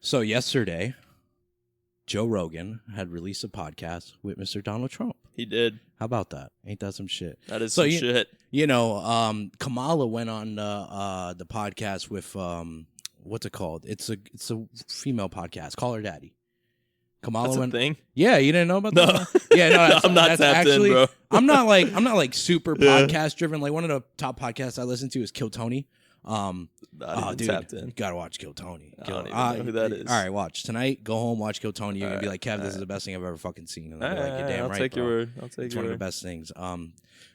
So yesterday, Joe Rogan had released a podcast with Mr. Donald Trump. He did. How about that? Ain't that some shit? That is some shit. You know, Kamala went on the podcast with what's it called? It's a female podcast. Call Her Daddy. Kamala That's went. a thing? Yeah, you didn't know about No. that? Yeah, no, I'm not tapped actually, in, bro. I'm not like super podcast driven. Like one of the top podcasts I listen to is Kill Tony. Not even tapped in. You gotta watch Kill Tony. I don't even know who that is. All right, watch tonight. Go home, watch Kill Tony. You're gonna be like, Kev, this is right. the best thing I've ever fucking seen. And All I'll be like, you're damn I'll right, take bro. your word. I'll take It's your one word. of the best things.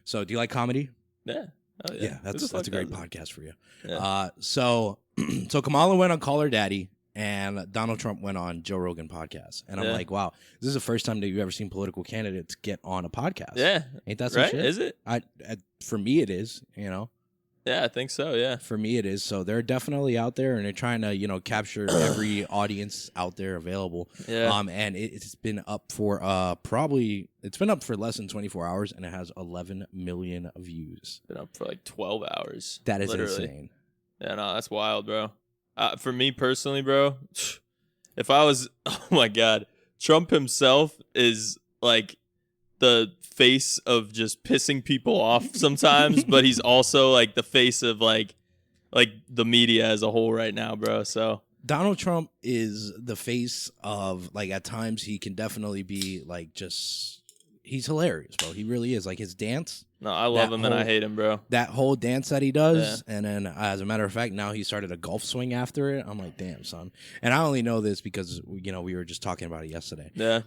So do you like comedy? Yeah. Oh, Yeah, Who the that's fuck a great doesn't? podcast for you. Yeah. So Kamala went on Call Her Daddy, and Donald Trump went on Joe Rogan podcast, and I'm Yeah. like, wow, this is the first time that you've ever seen political candidates get on a podcast. Yeah. Ain't that some Right? shit? Is it? For me, it is. You know. Yeah, I think so. Yeah. For me, it is. So they're definitely out there, and they're trying to, capture every audience out there available. Yeah. And it's been up for it's been up for less than 24 hours, and it has 11 million views. Been up for like 12 hours. That is literally. insane. Yeah, no, that's wild, bro. For me personally, bro, if I was, oh my God, Trump himself is like the face of just pissing people off sometimes, but he's also like the face of like the media as a whole right now, bro. So Donald Trump is the face of, like, at times he can definitely be like, just, he's hilarious, bro. He really is. Like his dance. no, I love him and I hate him, bro. That whole dance that he does, and then as a matter of fact, now he started a golf swing after it. I'm like, damn, son. And I only know this because we were just talking about it yesterday. Yeah.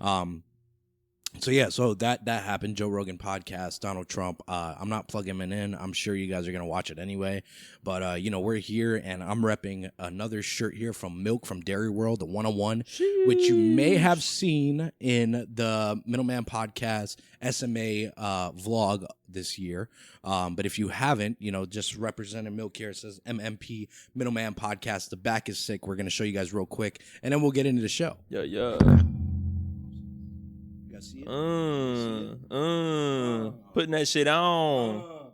So that happened. Joe Rogan podcast, Donald Trump. I'm not plugging him in. I'm sure you guys are gonna watch it anyway. But we're here, and I'm repping another shirt here from Milk from Dairy World, the 101, which you may have seen in the Middleman Podcast SMA vlog this year. But if you haven't, just representing Milk here. It says MMP Middleman Podcast. The back is sick. We're gonna show you guys real quick, and then we'll get into the show. Yeah. See it? Putting that shit on.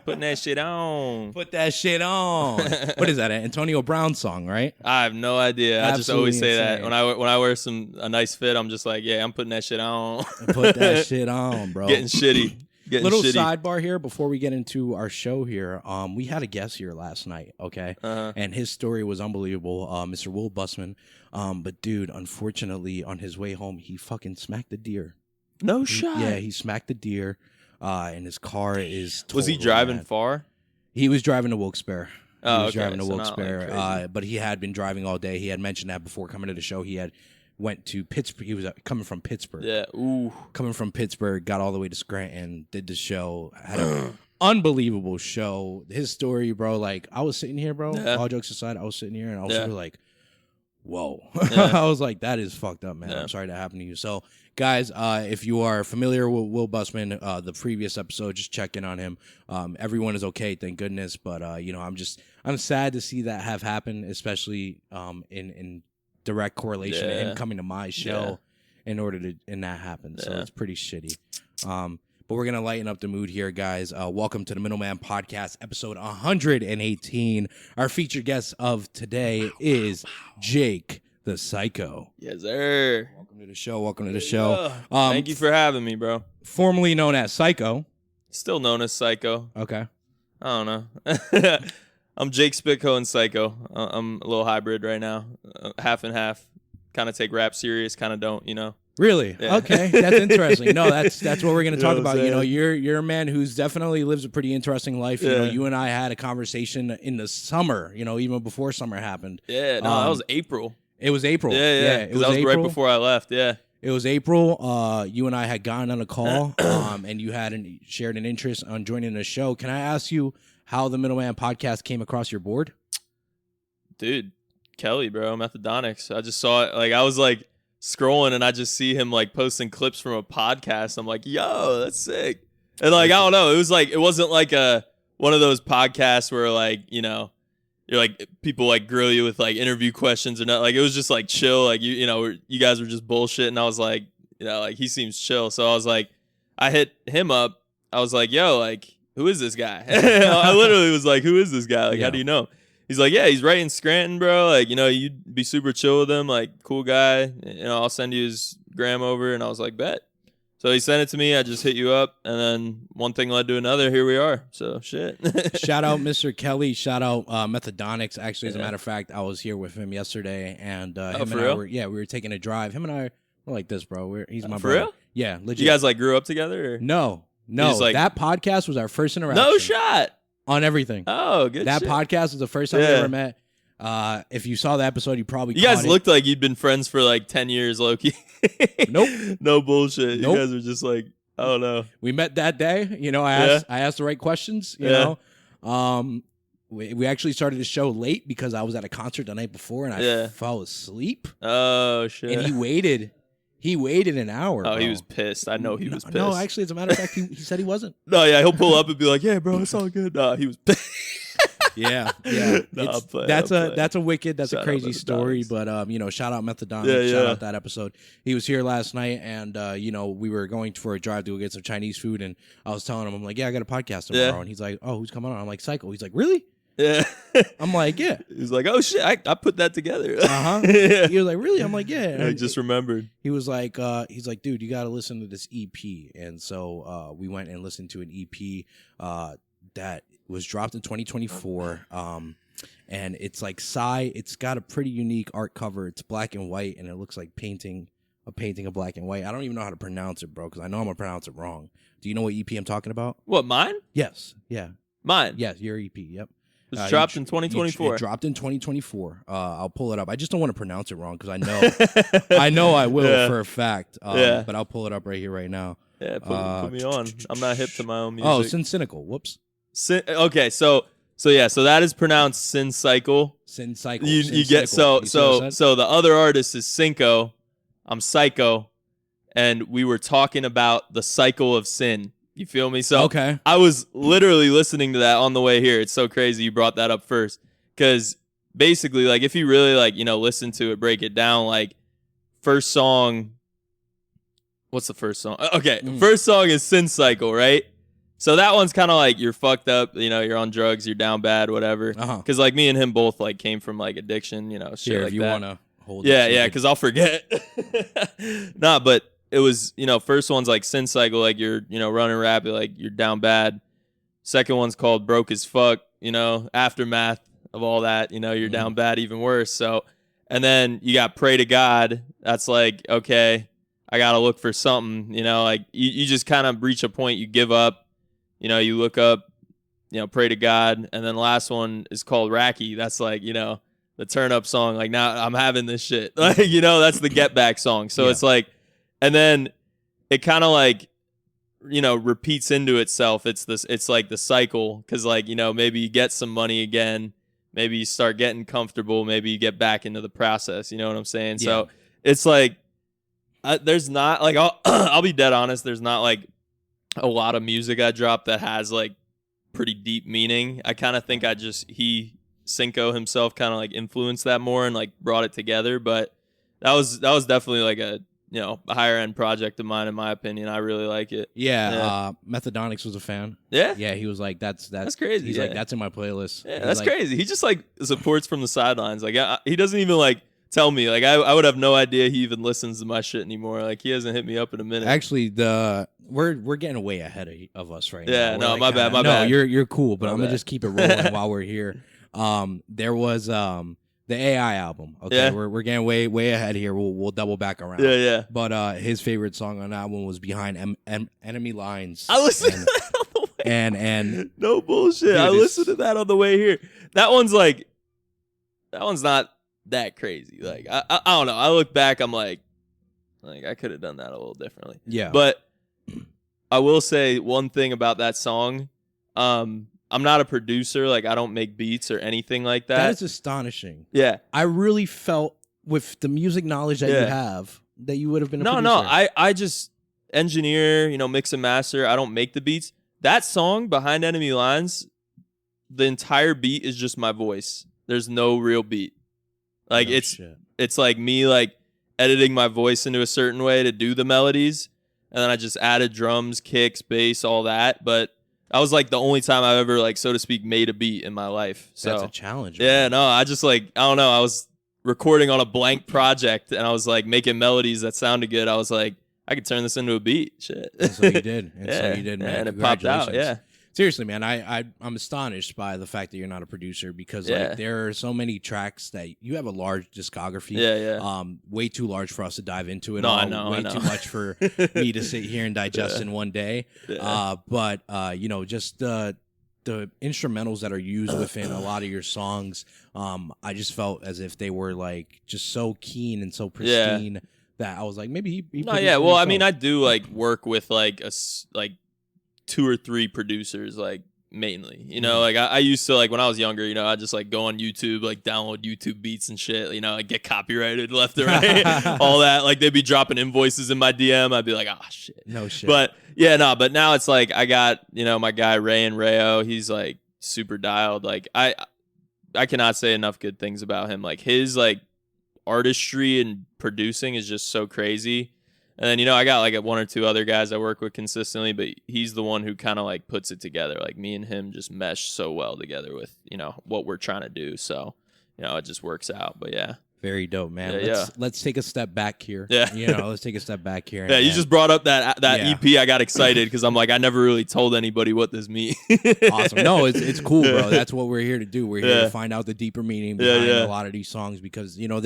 Putting that shit on. Put that shit on. What is that? An Antonio Brown song, right? I have no idea. I just always say Absolutely that when I wear a nice fit. I'm just like, yeah, I'm putting that shit on. Put that shit on, bro. Getting shitty. Little sidebar here before we get into our show here. We had a guest here last night, okay? And his story was unbelievable. Mr. Will Busman. But dude, unfortunately, on his way home, he fucking smacked a deer. No shot. Yeah, he smacked the deer. And his car is totaled. Was he driving man. far? He was driving to Wilkes-Barre. He was driving to so Wilkes-Barre, not like crazy. but he had been driving all day. He had mentioned that before coming to the show. He had went to Pittsburgh. He was coming from Pittsburgh. Yeah. Ooh. Coming from Pittsburgh, got all the way to Scranton, did the show, had an unbelievable show. His story, bro, like, I was sitting here, bro, all jokes aside, I was sitting here, and I was really like, whoa. I was like, that is fucked up, man. I'm sorry that happened to you. So, guys, if you are familiar with Will Busman, the previous episode, just check in on him. Everyone is okay, thank goodness, but, I'm sad to see that have happened, especially in direct correlation to him coming to my show in order to, and that happened. So it's pretty shitty. But we're going to lighten up the mood here, guys. Welcome to the Middleman Podcast, episode 118. Our featured guest of today is Jake the SYEKO. Yes, sir. Welcome to the show. Welcome to the show. Thank you for having me, bro. Formerly known as SYEKO. Still known as SYEKO. Okay. I don't know. I'm Jake SPITKO and SYEKO. I'm a little hybrid right now. Half and half. Kind of take rap serious, kind of don't, Really? Yeah. Okay, that's interesting. No, that's what we're going to talk about. saying? You're a man who's definitely lives a pretty interesting life. Yeah. You and I had a conversation in the summer, even before summer happened. Yeah, no, that was April. It was April. Yeah. It was That was April. right before I left, yeah. It was April. You and I had gotten on a call, and you had shared an interest on joining the show. Can I ask you how the Middleman Podcast came across your board? Dude, Kelly, bro, Methadonics. I just saw it. Like, I was like scrolling and I just see him like posting clips from a podcast. I'm like, yo, that's sick. And like, I don't know. It wasn't like one of those podcasts where like, you're like people like grill you with like interview questions or not. Like, it was just like chill. Like, you guys were just bullshit. And I was like, like he seems chill. So I was like, I hit him up. I was like, yo, like, who is this guy? I literally was like, who is this guy? Like, how do you know? he's like, yeah, he's right in Scranton, bro. Like, you'd be super chill with him. Like, cool guy. I'll send you his gram over. And I was like, bet. So he sent it to me. I just hit you up. And then one thing led to another. Here we are. So shit. Shout out Mr. Kelly. Shout out Methodonics. Actually, as a matter of fact, I was here with him yesterday. And him and I were, we were taking a drive. Him and I were like this, bro. He's my brother. For real? Yeah, legit. You guys like grew up together? Or? No. That podcast was our first interaction. No shot. On everything. Oh, good That shit. podcast was the first time we ever met. If you saw the episode, you probably You guys looked like you'd been friends for like 10 years, low-key. Nope. No bullshit. Nope. You guys were just like, I don't know. We met that day. I asked the right questions, you know. We actually started the show late because I was at a concert the night before and I fell asleep. Oh, shit. And he waited. He waited an hour. Oh, bro. he was pissed. I know he was pissed. No, actually, as a matter of fact, he said he wasn't. No, yeah, he'll pull up and be like, "Yeah, bro, it's all good." No, he was pissed. Yeah. No, that's a crazy story. But shout out Methodonics. Shout out that episode. He was here last night, and we were going for a drive to go get some Chinese food, and I was telling him, I'm like, yeah, I got a podcast tomorrow, and he's like, oh, who's coming on? I'm like, SYEKO. He's like, really? Yeah. I'm like, yeah. He's like, oh shit, I put that together. He was like, really? I'm like, yeah. I just remembered. He was like, dude, you got to listen to this EP. And so we went and listened to an EP that was dropped in 2024. And it's like it's got a pretty unique art cover. It's black and white, and it looks like a painting of black and white. I don't even know how to pronounce it, bro, because I know I'm going to pronounce it wrong. Do you know what EP I'm talking about? What, mine? Yes. Yeah. Mine? Yes, your EP. Yep. It was dropped in 2024. It dropped in 2024. I'll pull it up. I just don't want to pronounce it wrong because I know I will for a fact. But I'll pull it up right here, right now. Yeah, put me on. I'm not hip to my own music. Oh, Sin Cynical. Whoops. Okay, so that is pronounced Sin Cycle. Sin Cycle. You get so the other artist is SYEKO. I'm SYEKO, and we were talking about the cycle of sin. You feel me? So okay. I was literally listening to that on the way here. It's so crazy you brought that up first. Because basically, like, if you really, like, listen to it, break it down, like, first song, what's the first song? Okay, first song is Sin Cycle, right? So that one's kind of like you're fucked up, you're on drugs, you're down bad, whatever. Because, like, me and him both, like, came from, like, addiction, shit here, like if you that. want to hold Yeah, because I'll forget. Nah, but it was, first one's like Sin Cycle, like you're, running rapid, like you're down bad. Second one's called Broke as Fuck, aftermath of all that, you're down bad, even worse. So, and then you got Pray to God. That's like, okay, I got to look for something, like you just kind of reach a point, you give up, you look up, pray to God. And then the last one is called Racky. That's like, the turn up song. Like, now I'm having this shit. Like, that's the get back song. So it's like, and then it kind of like, repeats into itself. It's like the cycle. Cause like, maybe you get some money again. Maybe you start getting comfortable. Maybe you get back into the process. You know what I'm saying? Yeah. So it's like, there's not like, I'll be dead honest. There's not like a lot of music I drop that has like pretty deep meaning. I kind of think SYEKO himself kind of like influenced that more and like brought it together. But that was definitely like a higher end project of mine, in my opinion. I really like it. Yeah. Methodonics was a fan. Yeah. Yeah. He was like, that's crazy. He's like, that's in my playlist. Yeah, that's like, crazy. He just like supports from the sidelines. Like he doesn't even like tell me. Like I would have no idea he even listens to my shit anymore. Like he hasn't hit me up in a minute. Actually, we're getting way ahead of us right now. Yeah. No, like, my bad. No, you're cool, but I'm gonna just keep it rolling while we're here. There was the AI album. Okay, yeah. We're getting way ahead here. We'll double back around. Yeah. But his favorite song on that one was Behind Enemy Lines. I listened to that on the way. And no bullshit. Dude, I listened to that on the way here. That one's not that crazy. Like I don't know. I look back, I'm like I could have done that a little differently. Yeah. But I will say one thing about that song. I'm not a producer. Like, I don't make beats or anything like that. That is astonishing. Yeah. I really felt with the music knowledge that you have that you would have been a producer. No. I just engineer, mix and master. I don't make the beats. That song, Behind Enemy Lines, the entire beat is just my voice. There's no real beat. Like, it's like me, like, editing my voice into a certain way to do the melodies. And then I just added drums, kicks, bass, all that. But That was like the only time I've ever, like, so to speak, made a beat in my life. So that's a challenge. Yeah, man. no, I just like, I don't know. I was recording on a blank project and I was like making melodies that sounded good. I was like, I could turn this into a beat. Shit. And so you did. And so you did, man. And it popped out. Yeah. Seriously, man, I'm astonished by the fact that you're not a producer because like there are so many tracks that you have a large discography. Yeah. Way too large for us to dive into it. No, all. I know. Way too much for me to sit here and digest in one day. But you know, just the instrumentals that are used within a lot of your songs, I just felt as if they were like just so keen and so pristine that I was like, maybe he no, yeah. Well, I mean, I do like work with like like 2 or 3 producers, like mainly, you know, like I used to, like when I was younger, you know, I just like go on YouTube, like download YouTube beats and shit, you know, like get copyrighted left or right, all that. Like they'd be dropping invoices in my DM. I'd be like, oh shit. No shit. But yeah, no, but now it's like I got, you know, my guy Ray and Rayo, he's like super dialed. Like I cannot say enough good things about him. Like his like artistry and producing is just so crazy. And then, you know, I got like 1 or 2 other guys I work with consistently, but he's the one who kind of like puts it together. Like me and him just mesh so well together with, you know, what we're trying to do. So, you know, it just works out. But yeah. Very dope, man. Yeah, let's take a step back here. Yeah. You know, let's take a step back here. Yeah, you just brought up that EP. I got excited because I'm like, I never really told anybody what this means. Awesome. No, it's cool, bro. That's what we're here to do. We're here to find out the deeper meaning behind a lot of these songs because, you know,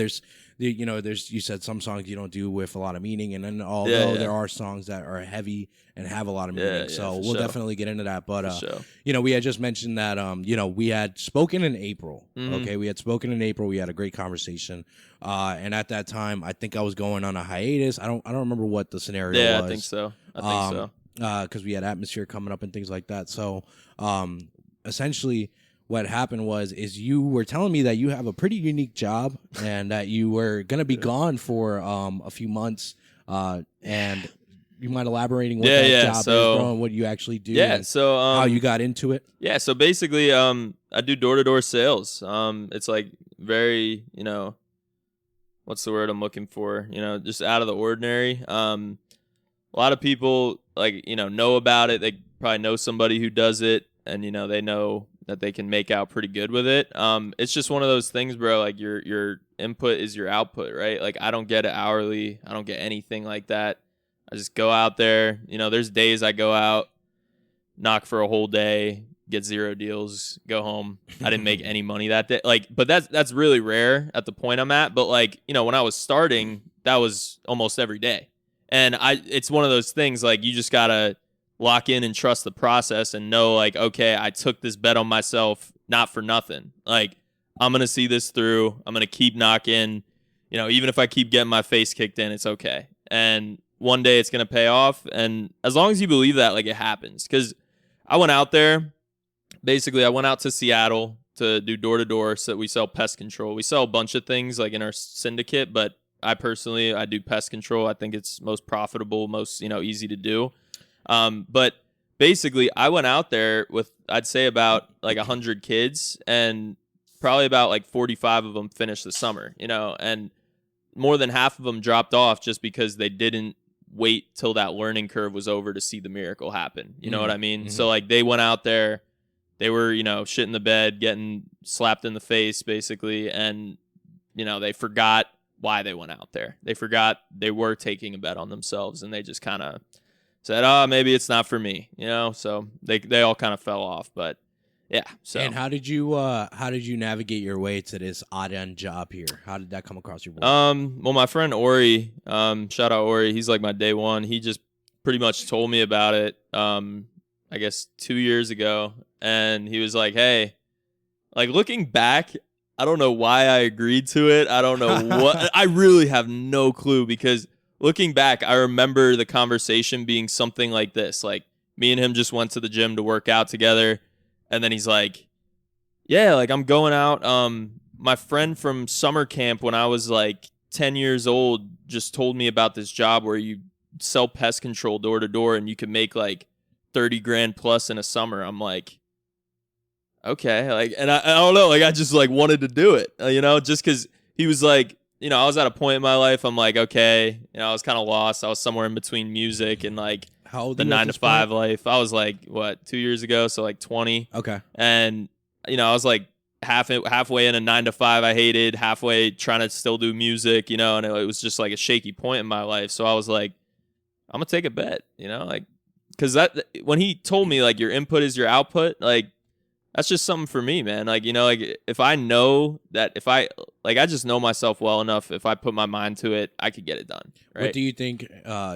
you said some songs you don't do with a lot of meaning, and then although there are songs that are heavy and have a lot of meaning, so we'll definitely get into that. But you know, we had just mentioned that you know, we had spoken in April. Okay, we had spoken in April. We had a great conversation, and at that time, I think I was going on a hiatus. I don't remember what the scenario was. Yeah, I think so. Because we had Atmosphere coming up and things like that. So essentially what happened is you were telling me that you have a pretty unique job and that you were going to be gone for a few months, and you mind elaborating what that job is, bro, and what you actually do, so how you got into it. So basically I do door-to-door sales. It's like very, you know, what's the word I'm looking for, you know, just out of the ordinary. A lot of people, like, you know about it. They probably know somebody who does it, and, you know, they know that they can make out pretty good with it. It's just one of those things, bro. Like your input is your output, right? Like I don't get it hourly. I don't get anything like that. I just go out there. You know, there's days I go out, knock for a whole day, get 0 deals, go home. I didn't make any money that day. Like, but that's really rare at the point I'm at. But like, you know, when I was starting, that was almost every day. And it's one of those things, like you just gotta lock in and trust the process and know, like, okay, I took this bet on myself, not for nothing. Like, I'm going to see this through. I'm going to keep knocking. You know, even if I keep getting my face kicked in, it's okay. And one day it's going to pay off. And as long as you believe that, like, it happens. Because I went out there. Basically, I went out to Seattle to do door-to-door. So we sell pest control. We sell a bunch of things, like, in our syndicate. But I do pest control. I think it's most profitable, most, you know, easy to do. But basically I went out there with, I'd say about like 100 kids, and probably about like 45 of them finished the summer, you know, and more than half of them dropped off just because they didn't wait till that learning curve was over to see the miracle happen. You know what I mean? So like they went out there, they were, you know, shit in the bed, getting slapped in the face basically. And, you know, they forgot why they went out there. They forgot they were taking a bet on themselves, and they just kind of said, oh, maybe it's not for me, you know? So they all kind of fell off, but yeah. So. And how did you navigate your way to this odd end job here? How did that come across your board? Well, my friend Ori, shout out Ori, he's like my day one. He just pretty much told me about it, I guess 2 years ago. And he was like, hey, like looking back, I don't know why I agreed to it. I don't know what, I really have no clue, because looking back, I remember the conversation being something like this. Like, me and him just went to the gym to work out together. And then he's like, yeah, like, I'm going out. My friend from summer camp when I was, like, 10 years old just told me about this job where you sell pest control door to door and you can make, like, 30 grand plus in a summer. I'm like, okay. Like, and I don't know. Like, I just, like, wanted to do it, you know, just because he was like, you know, I was at a point in my life, I'm like, okay, you know, I was kind of lost. I was somewhere in between music and like How old the are you at 9 to this 5 point? life. I was like, what, 2 years ago? So like 20. Okay. And, you know, I was like halfway in a 9 to 5 I hated, halfway trying to still do music, you know, and it was just like a shaky point in my life. So I was like, I'm going to take a bet, you know, like, because that when he told me like your input is your output, like that's just something for me, man. Like, you know, like if I know that I just know myself well enough, if I put my mind to it, I could get it done. Right? What do you think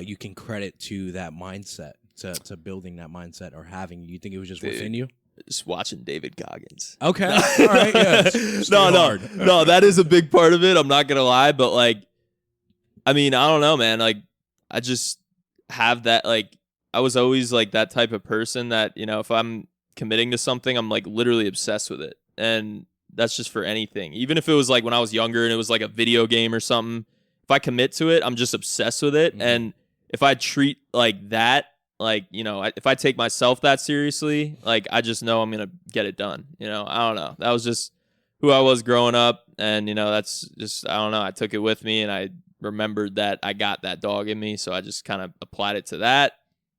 you can credit to that mindset, to building that mindset or having? You think it was just within you? Just watching David Goggins. Okay. All right. Yeah. No, that is a big part of it. I'm not going to lie. But like, I mean, I don't know, man. Like, I just have that, like, I was always like that type of person that, you know, if I'm committing to something, I'm like literally obsessed with it. And that's just for anything. Even if it was like when I was younger and it was like a video game or something, if I commit to it, I'm just obsessed with it. Mm-hmm. And if I treat like that, like, you know, if I take myself that seriously, like, I just know I'm going to get it done. You know, I don't know. That was just who I was growing up. And, you know, that's just, I don't know. I took it with me and I remembered that I got that dog in me. So I just kind of applied it to that.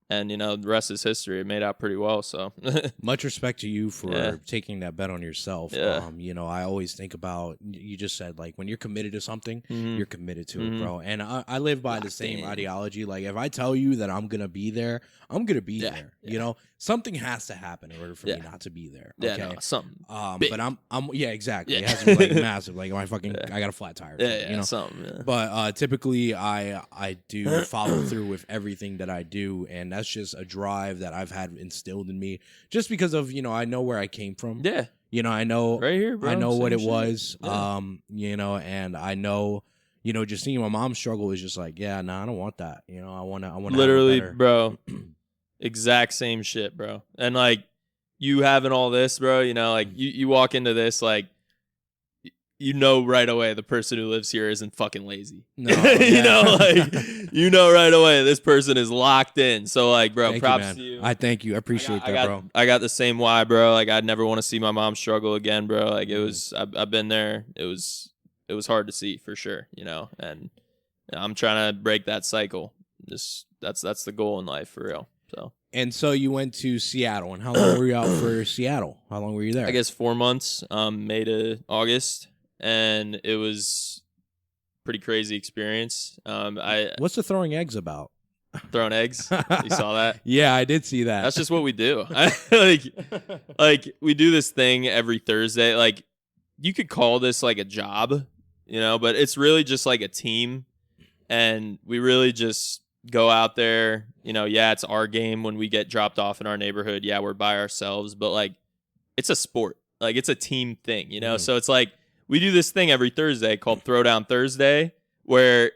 And, you know, the rest is history. It made out pretty well, so. Much respect to you for taking that bet on yourself. Yeah. You know, I always think about, you just said, like, when you're committed to something, you're committed to it, bro. And I live by the same ideology. Like, if I tell you that I'm going to be there, I'm going to be there. Yeah. You know, something has to happen in order for me not to be there. Okay? Yeah, no, something big. But I'm yeah, exactly. Yeah. It has to be, like, massive. Like, I got a flat tire. Yeah, you know? Something, yeah. But typically, I do follow through with everything that I do, and that's just a drive that I've had instilled in me just because of, you know, I know where I came from. Yeah. You know, I know right here, bro. I know what it was. Yeah. You know, and I know, you know, just seeing my mom struggle is just like, yeah, nah, I don't want that. You know, I want to literally, bro. Exact same shit, bro. And like you having all this, bro, you know, like you walk into this like, you know right away the person who lives here isn't fucking lazy. No, you know, like you know right away this person is locked in. So like, bro, props to you. I thank you. I appreciate that, bro. I got the same why, bro. Like I'd never want to see my mom struggle again, bro. Like it was, I've been there. It was hard to see for sure, you know. And I'm trying to break that cycle. Just that's the goal in life for real. So. And so you went to Seattle, and how long were you out for Seattle? How long were you there? I guess 4 months, May to August. And it was pretty crazy experience. What's the throwing eggs about? Throwing eggs? You saw that? Yeah, I did see that. That's just what we do. Like we do this thing every Thursday. Like you could call this like a job, you know, but it's really just like a team. And we really just go out there, you know, yeah, it's our game when we get dropped off in our neighborhood. Yeah, we're by ourselves, but like it's a sport. Like it's a team thing, you know? So it's like we do this thing every Thursday called Throwdown Thursday where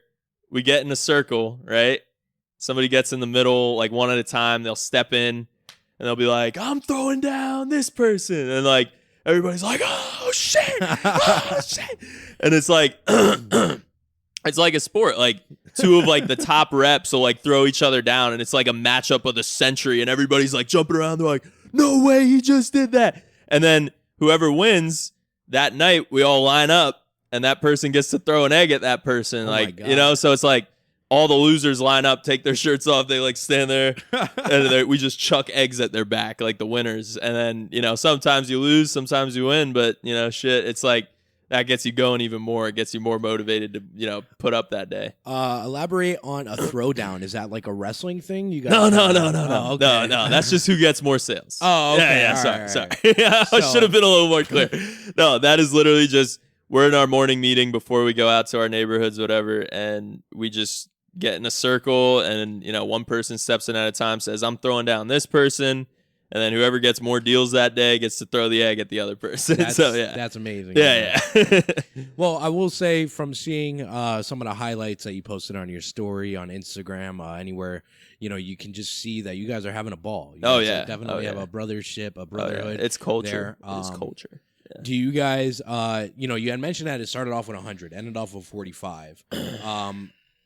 we get in a circle, right? Somebody gets in the middle, like one at a time. They'll step in and they'll be like, I'm throwing down this person. And like, everybody's like, oh shit, oh shit. And it's like, it's like a sport. Like two of like the top reps will like throw each other down. And it's like a matchup of the century. And everybody's like jumping around. They're like, no way, he just did that. And then whoever wins, that night we all line up and that person gets to throw an egg at that person. Like, you know, so it's like all the losers line up, take their shirts off. They like stand there and we just chuck eggs at their back like the winners. And then, you know, sometimes you lose, sometimes you win, but you know, shit, it's like that gets you going even more. It gets you more motivated to, you know, put up that day. Elaborate on a throwdown. Is that like a wrestling thing? You guys? No. Oh, okay. No. That's just who gets more sales. Oh, okay. Yeah. Sorry. I should have been a little more clear. No, that is literally just we're in our morning meeting before we go out to our neighborhoods, whatever, and we just get in a circle, and you know, one person steps in at a time, says, "I'm throwing down this person." And then whoever gets more deals that day gets to throw the egg at the other person. That's amazing. Yeah. Well, I will say from seeing some of the highlights that you posted on your story on Instagram, anywhere, you know, you can just see that you guys are having a ball. You guys definitely have a brothership, a brotherhood. It's culture. There. It's culture. Yeah. Do you guys, you know, you had mentioned that it started off with 100, ended off with 45.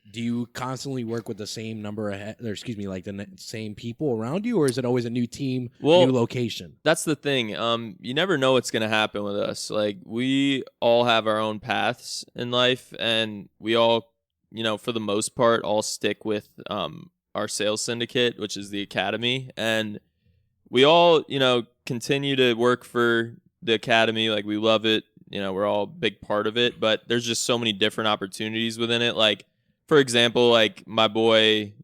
Do you constantly work with the same number of, like the same people around you, or is it always a new team, new location? That's the thing. You never know what's going to happen with us. Like we all have our own paths in life, and we all, you know, for the most part, all stick with our sales syndicate, which is the academy, and we all, continue to work for the academy. Like, we love it. We're all a big part of it, but there's just so many different opportunities within it. Like, for example, like my boy,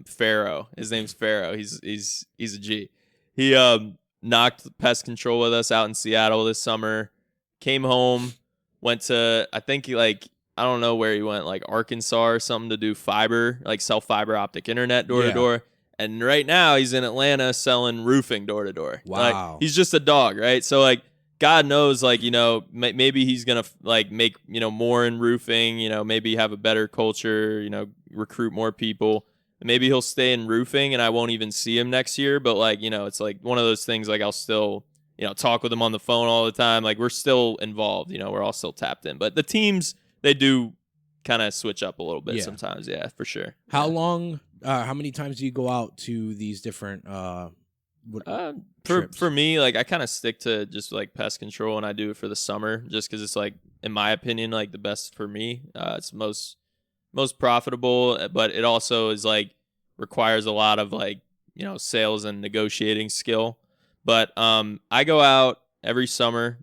Pharaoh, his name's Pharaoh. He's a G. He, knocked pest control with us out in Seattle this summer, came home, went to, I think I don't know where he went, like Arkansas or something, to do fiber, like sell fiber optic internet door to door. And right now he's in Atlanta selling roofing door to door. Wow. Like, he's just a dog, right? So like, God knows, like, maybe he's going to like make, more in roofing, maybe have a better culture, recruit more people. Maybe he'll stay in roofing and I won't even see him next year. But like, it's like one of those things, like I'll still, talk with him on the phone all the time. Like, we're still involved, we're all still tapped in. But the teams, they do kind of switch up a little bit sometimes. Yeah, for sure. How many times do you go out to these different for me, like, I kind of stick to just like pest control, and I do it for the summer just because it's like, in my opinion, like the best for me. It's most profitable, but it also is like requires a lot of like, sales and negotiating skill. But I go out every summer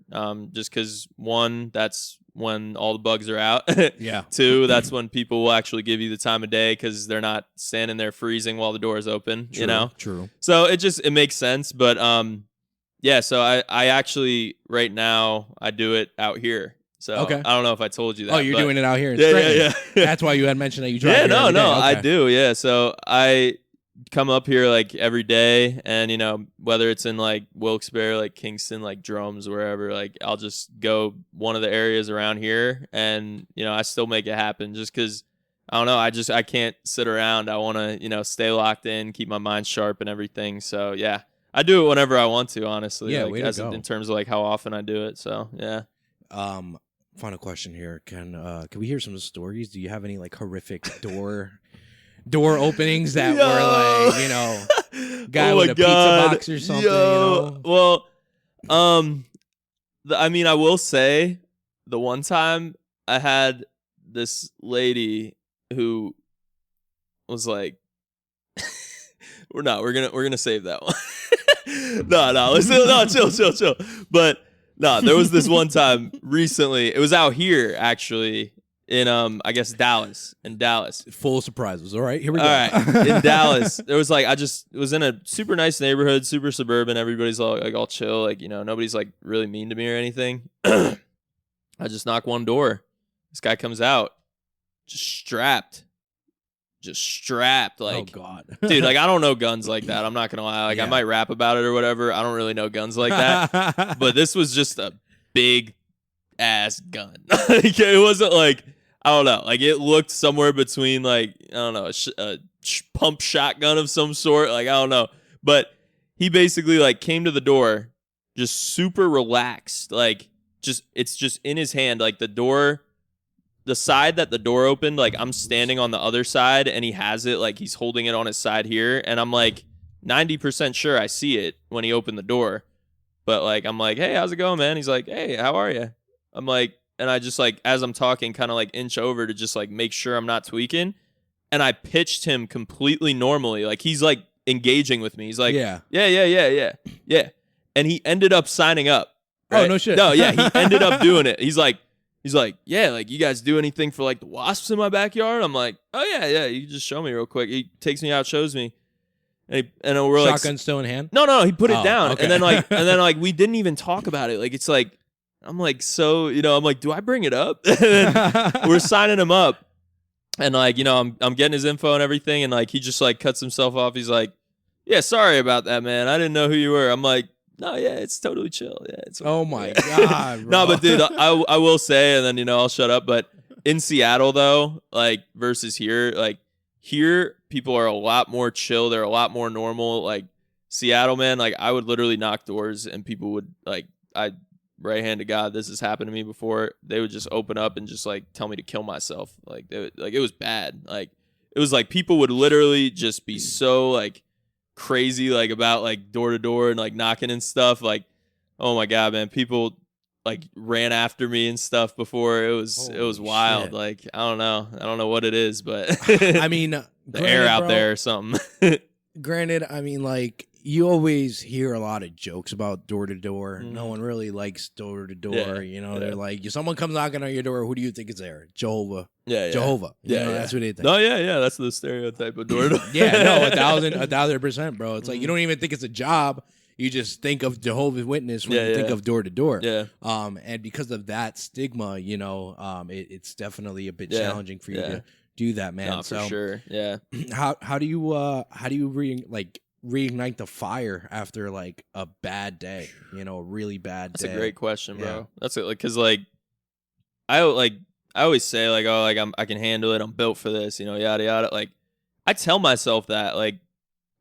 just because, one, that's when all the bugs are out. Yeah. Two, that's when people will actually give you the time of day because they're not standing there freezing while the door is open. True. So it makes sense. But so I actually right now I do it out here. So okay. I don't know if I told you that. Oh, you're doing it out here. Yeah. That's why you had mentioned that you drive. Yeah, here every day. Okay. I do. Yeah, so I come up here like every day, and whether it's in like Wilkes-Barre, like Kingston, like Drums, wherever, like I'll just go one of the areas around here, and I still make it happen just because I don't know. I can't sit around. I want to stay locked in, keep my mind sharp and everything. So yeah, I do it whenever I want to. Honestly, yeah, like, way to go. in terms of like how often I do it. So yeah. Final question here. Can we hear some stories? Do you have any like horrific door openings that were like, guy with a pizza box or something? Well, I will say the one time I had this lady who was like, we're gonna save that one. No, chill. But no, there was this one time recently. It was out here actually in I guess Dallas. In Dallas. Full surprises. All right, here we go. All right. In Dallas, there was like it was in a super nice neighborhood, super suburban. Everybody's all chill, like, nobody's like really mean to me or anything. I just knock one door. This guy comes out, just strapped, like, oh God. Dude, like, I don't know guns like that. I'm not gonna lie. Like, I might rap about it or whatever. I don't really know guns like that. But this was just a big ass gun. Like, it wasn't like, I don't know. Like, it looked somewhere between like, I don't know, a pump shotgun of some sort. Like, I don't know. But he basically like came to the door, just super relaxed. Like, it's just in his hand. Like, the side that the door opened, like, I'm standing on the other side and he has it, like, he's holding it on his side here, and I'm like 90% sure I see it when he opened the door. But like, I'm like, hey, how's it going, man? He's like, hey, how are you? I'm like, and I just like, as I'm talking, kind of like inch over to just like make sure I'm not tweaking, and I pitched him completely normally, like he's like engaging with me. He's like, yeah, and he ended up signing up. Right? Oh, no shit. No, yeah, he ended up doing it. He's like, yeah, like, you guys do anything for like the wasps in my backyard? I'm like, oh yeah, you can just show me real quick. He takes me out, shows me, and we're like, shotgun still in hand? No, he put it down, okay. and then like we didn't even talk about it. Like, it's like, I'm like, so, I'm like, do I bring it up? And then we're signing him up, and like, I'm getting his info and everything, and like, he just like cuts himself off. He's like, yeah, sorry about that, man. I didn't know who you were. I'm like, no, yeah, it's totally chill. Yeah, it's okay. Oh my God, bro. No, but dude, I will say, and then I'll shut up. But in Seattle though, like, versus here, like, here people are a lot more chill. They're a lot more normal. Like, Seattle, man, like, I would literally knock doors and people would like, right hand to God, this has happened to me before. They would just open up and just like tell me to kill myself. Like, it was bad. Like, it was like people would literally just be so like crazy, like, about like door to door and like knocking and stuff. Like, oh my God, man, people like ran after me and stuff before. It was wild. Shit. Like, I don't know what it is, but I mean, air out there or something. Granted, I mean, like, you always hear a lot of jokes about door to door. No one really likes door to door. You know, they're like, if someone comes knocking on your door, who do you think is there? Jehovah. Jehovah. You know, that's what they think. No, that's the stereotype of door to door. 1,000%, bro. It's like, you don't even think it's a job. You just think of Jehovah's Witness when you think of door to door. And because of that stigma, you know, it's definitely a bit challenging for you to do that, man. No, for sure. Yeah. How do you reignite the fire after like a bad day? You know, a really bad day. That's a great question, bro. That's it. Like, because I always say like, oh, like I can handle it. I'm built for this. You know, yada yada. Like, I tell myself that. Like,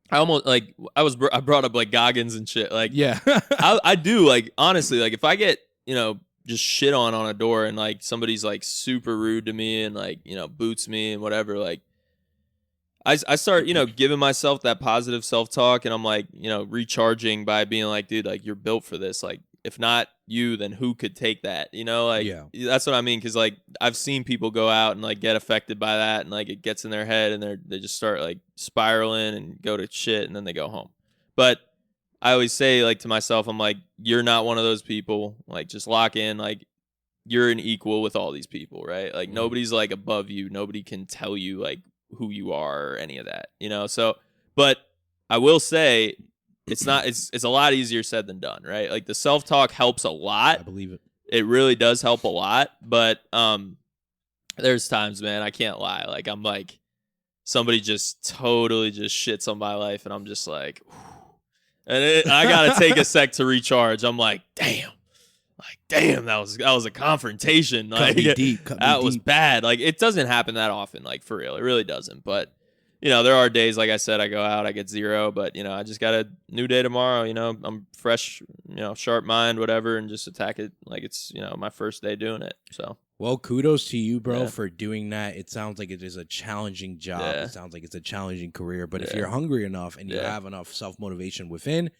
I almost like I brought up like Goggins and shit. Like, I do, like, honestly, like if I get, you know, just shit on a door and like somebody's like super rude to me and like, you know, boots me and whatever, like I start, you know, giving myself that positive self-talk, and I'm like, you know, recharging by being like, dude, like you're built for this. Like, if not you, then who could take that? You know, like that's what I mean. Cause like I've seen people go out and like get affected by that, and like it gets in their head and they just start like spiraling and go to shit, and then they go home. But I always say like to myself, I'm like, you're not one of those people. Like, just lock in. Like, you're an equal with all these people, right? Like nobody's like above you. Nobody can tell you like who you are or any of that, you know? So, but I will say it's a lot easier said than done, right? Like the self-talk helps a lot. I believe it. It really does help a lot. But there's times, man, I can't lie. Like I'm like, somebody just totally just shits on my life, and I'm just like, whew. And I got to take a sec to recharge. I'm like, damn, that was a confrontation. Like, that was bad. Like, it doesn't happen that often, like, for real. It really doesn't. But, you know, there are days, like I said, I go out, I get 0, but, you know, I just got a new day tomorrow. You know, I'm fresh, you know, sharp mind, whatever, and just attack it like it's, you know, my first day doing it. So. Well, kudos to you, bro, for doing that. It sounds like it is a challenging job. It sounds like it's a challenging career. But if you're hungry enough and you have enough self-motivation within,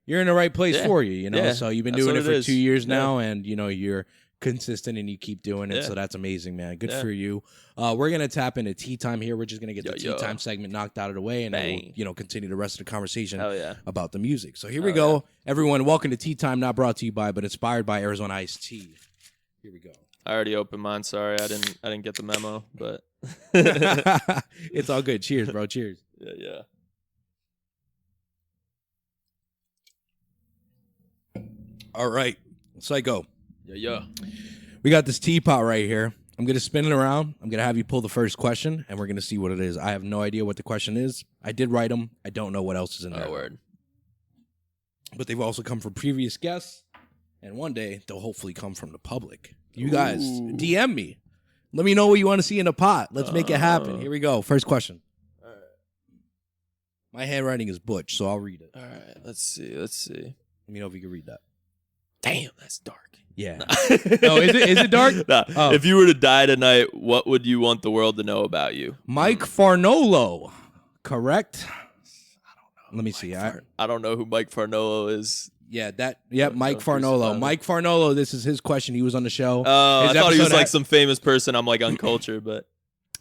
you're in the right place for you, you know? So you've been doing it for 2 years now, and, you know, you're consistent and you keep doing it. So that's amazing, man. Good for you. We're going to tap into tea time here. We're just going to get the tea time segment knocked out of the way, and then we'll, you know, continue the rest of the conversation about the music. So here we go. Everyone, welcome to Tea Time, not brought to you by, but inspired by Arizona Iced Tea. Here we go. I already opened mine. Sorry, I didn't get the memo, but it's all good. Cheers, bro. Cheers. Yeah. All right, SYEKO. Yeah. We got this teapot right here. I'm gonna spin it around. I'm gonna have you pull the first question, and we're gonna see what it is. I have no idea what the question is. I did write them. I don't know what else is in there. Oh, word. But they've also come from previous guests, and one day they'll hopefully come from the public. You guys, DM me. Let me know what you want to see in the pot. Let's make it happen. Here we go. First question. All right. My handwriting is butch, so I'll read it. All right. Let's see. Let me know if you can read that. Damn, that's dark. Yeah. Oh, is it dark? Nah. Oh. If you were to die tonight, what would you want the world to know about you? Mike Farnolo. Correct? I don't know. Let me see. I don't know who Mike Farnolo is. Yeah, Mike Farnolo. Mike Farnolo, this is his question. He was on the show. I thought he was like some famous person. I'm like uncultured, but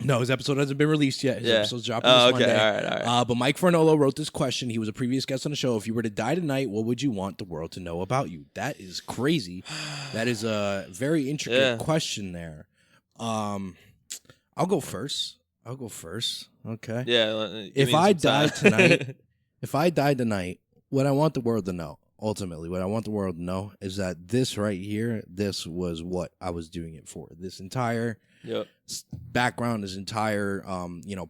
no, his episode hasn't been released yet. His episode's dropping this Monday. All right. But Mike Farnolo wrote this question. He was a previous guest on the show. If you were to die tonight, what would you want the world to know about you? That is crazy. That is a very intricate question there. I'll go first. Okay. Yeah. If I died tonight, what I want the world to know, ultimately, what I want the world to know is that this right here, this was what I was doing it for. This entire background, this entire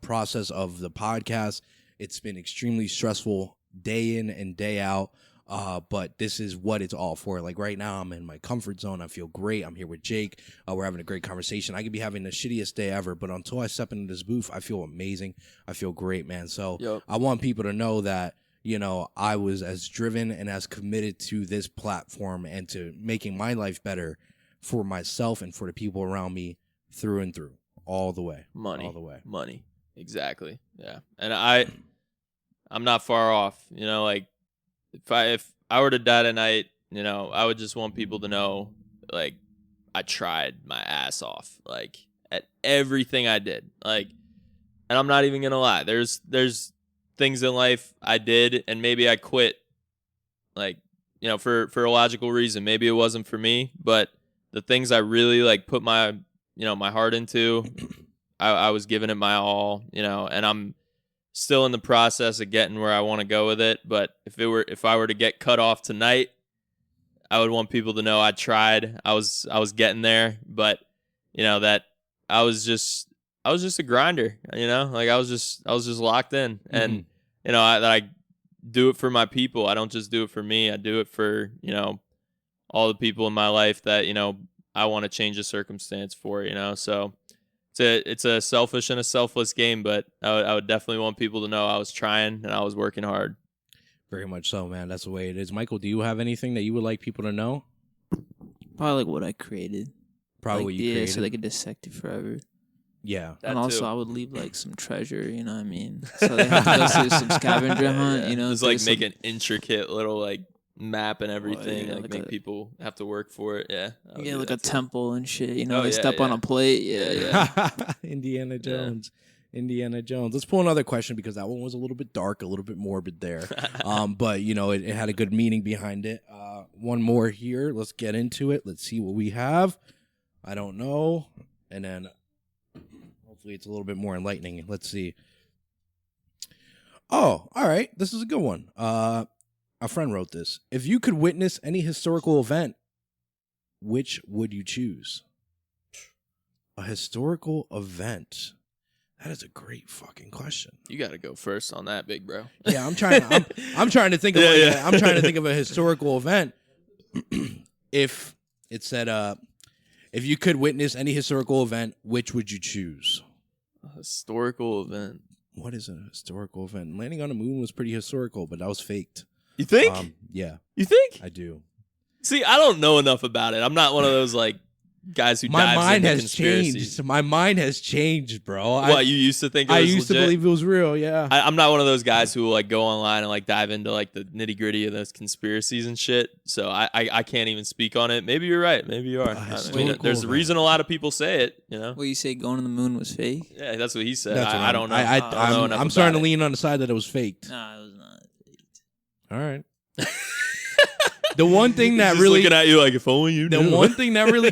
process of the podcast, it's been extremely stressful day in and day out. But this is what it's all for. Like right now, I'm in my comfort zone. I feel great. I'm here with Jake. We're having a great conversation. I could be having the shittiest day ever, but until I step into this booth, I feel amazing. I feel great, man. So I want people to know that, you know, I was as driven and as committed to this platform and to making my life better for myself and for the people around me through and through, all the way. Money. Exactly. Yeah. And I'm not far off, you know, like if I were to die tonight, you know, I would just want people to know, like, I tried my ass off, like, at everything I did. Like, And I'm not even gonna lie. There's things in life I did, and maybe I quit, like, you know, for a logical reason. Maybe it wasn't for me, but the things I really like put my, you know, my heart into, I was giving it my all, you know, and I'm still in the process of getting where I want to go with it. But if I were to get cut off tonight, I would want people to know I tried. I was getting there, but you know that I was just a grinder, you know, like I was just locked in, and you know that I do it for my people. I don't just do it for me. I do it for, you know, all the people in my life that, you know, I want to change a circumstance for, you know. So it's a selfish and a selfless game, but I would definitely want people to know I was trying and I was working hard. Very much so, man. That's the way it is. Michael, do you have anything that you would like people to know? Probably like what I created. Probably like, what you created. So they could dissect it forever. Yeah. That and also too. I would leave like some treasure, you know what I mean? So they have to go through some scavenger hunt, you know? It's like make an intricate little like map and everything, yeah, like make people have to work for it. Yeah. Yeah, like a temple and shit, you know, Oh, they yeah, step on a plate. Yeah. Indiana Jones. Indiana Jones. Let's pull another question because that one was a little bit dark, a little bit morbid there. But, you know, it had a good meaning behind it. One more here. Let's get into it. Let's see what we have. I don't know. And then hopefully it's a little bit more enlightening. Let's see. Oh, all right. This is a good one. A friend wrote this. If you could witness any historical event, which would you choose? A historical event. That is a great fucking question. You got to go first on that, big bro. Yeah, I'm trying to think of I'm trying to think of a historical event. If it said if you could witness any historical event, which would you choose? A historical event. What is a historical event? Landing on the moon was pretty historical, but that was faked. You think? Yeah. You think? I do. See, I don't know enough about it. I'm not one of those like guys who My dives mind into has conspiracies. changed. My mind has changed, bro. What, you used to think it was I used legit? to believe it was real, yeah. I'm not one of those guys who will like go online and like dive into like the nitty gritty of those conspiracies and shit. So I can't even speak on it. Maybe you're right. Maybe you are. I mean, there's a reason a lot of people say it. You know. Well, you say going to the moon was fake? Yeah, that's what he said. That's what I don't know. I'm starting to lean on the side that it was faked. No, it was not faked. All right. The one thing that He's really looking at you like if only you knew. the one thing that really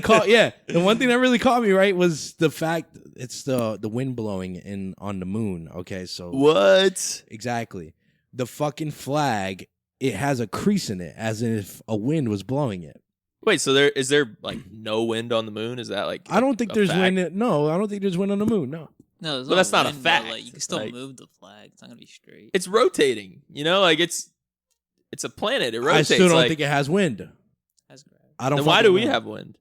caught me right was the fact it's the wind blowing in on the moon. Okay, so What? exactly the fucking flag, it has a crease in it as if a wind was blowing it. Wait, so is there like no wind on the moon? Is that like I don't think a there's fact? wind. No, I don't think there's wind on the moon. No. No, there's But no that's not a wind, but, fact. like, you can still Like- move the flag. It's not gonna be straight. It's rotating. You know, like it's a planet. It I rotates. still don't like, think it has wind. That's gravity. I don't. Then why fucking do we know. have wind?